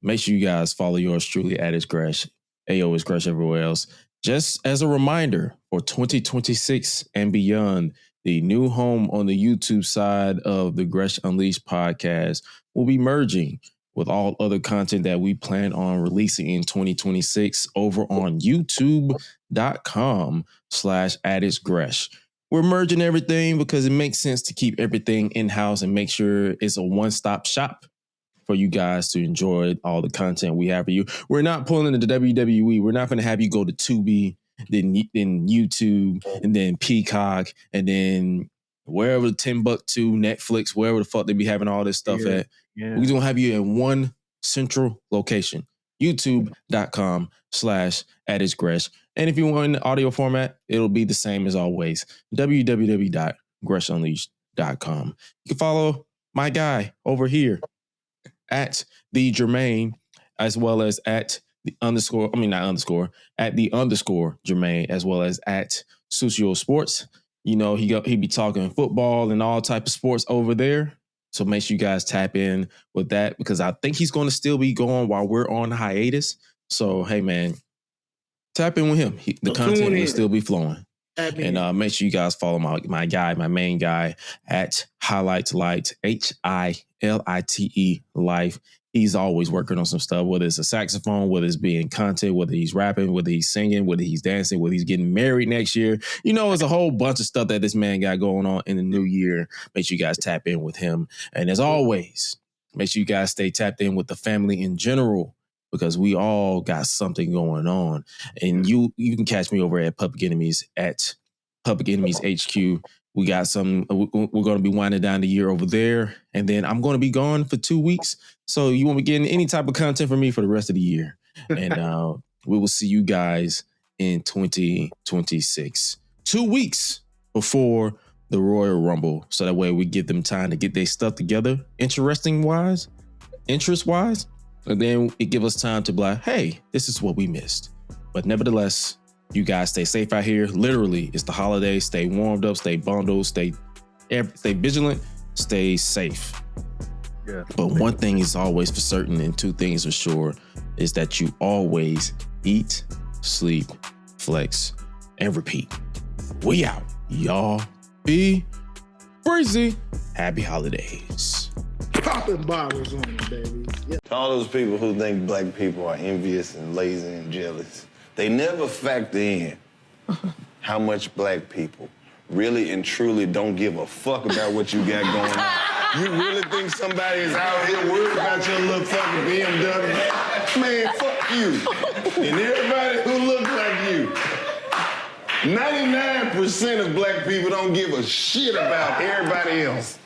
Make sure you guys follow yours truly at It's Gresh. AO is Gresh everywhere else. Just as a reminder, for 2026 and beyond, the new home on the YouTube side of the Gresh Unleashed podcast will be merging with all other content that we plan on releasing in 2026 over on youtube.com/@itsgresh. We're merging everything because it makes sense to keep everything in-house and make sure it's a one-stop shop for you guys to enjoy all the content we have for you. We're not pulling into WWE. We're not going to have you go to Tubi, then YouTube, and then Peacock, and then wherever Timbuktu, Netflix, wherever the fuck they be having all this stuff at. Yeah. We're going to have you in one central location, youtube.com/@itsgresh. And if you want in the audio format, it'll be the same as always, www.gressunleashed.com. You can follow my guy over here at the Jermaine, as well as at the underscore Jermaine, as well as at Sucio Sports. You know, he be talking football and all type of sports over there. So make sure you guys tap in with that, because I think he's going to still be going while we're on hiatus. So, hey, man, tap in with him. The content will still be flowing. And make sure you guys follow my guy, my main guy, at Highlights Light, HILITE Life. He's always working on some stuff, whether it's a saxophone, whether it's being content, whether he's rapping, whether he's singing, whether he's dancing, whether he's getting married next year. You know, it's a whole bunch of stuff that this man got going on in the new year. Make sure you guys tap in with him. And as always, make sure you guys stay tapped in with the family in general, because we all got something going on. And you can catch me over at Public Enemies, at Public Enemies HQ. We got some, we're going to be winding down the year over there. And then I'm going to be gone for 2 weeks. So you won't be getting any type of content from me for the rest of the year. And we will see you guys in 2026. 2 weeks before the Royal Rumble. So that way we give them time to get their stuff together, interest-wise. And then it gives us time to be like, hey, this is what we missed. But nevertheless, you guys stay safe out here. Literally, it's the holidays. Stay warmed up, stay bundled, stay vigilant, stay safe. Yeah. But one thing is always for certain, and two things for sure, is that you always eat, sleep, flex, and repeat. We out. Y'all be breezy. Happy holidays. Popping bottles on it, baby. Yeah. To all those people who think black people are envious and lazy and jealous, they never factor in how much black people really and truly don't give a fuck about what you got going on. You really think somebody is out here worried about your little fucking BMW? Man, fuck you. And everybody who looks like you. 99% of black people don't give a shit about everybody else.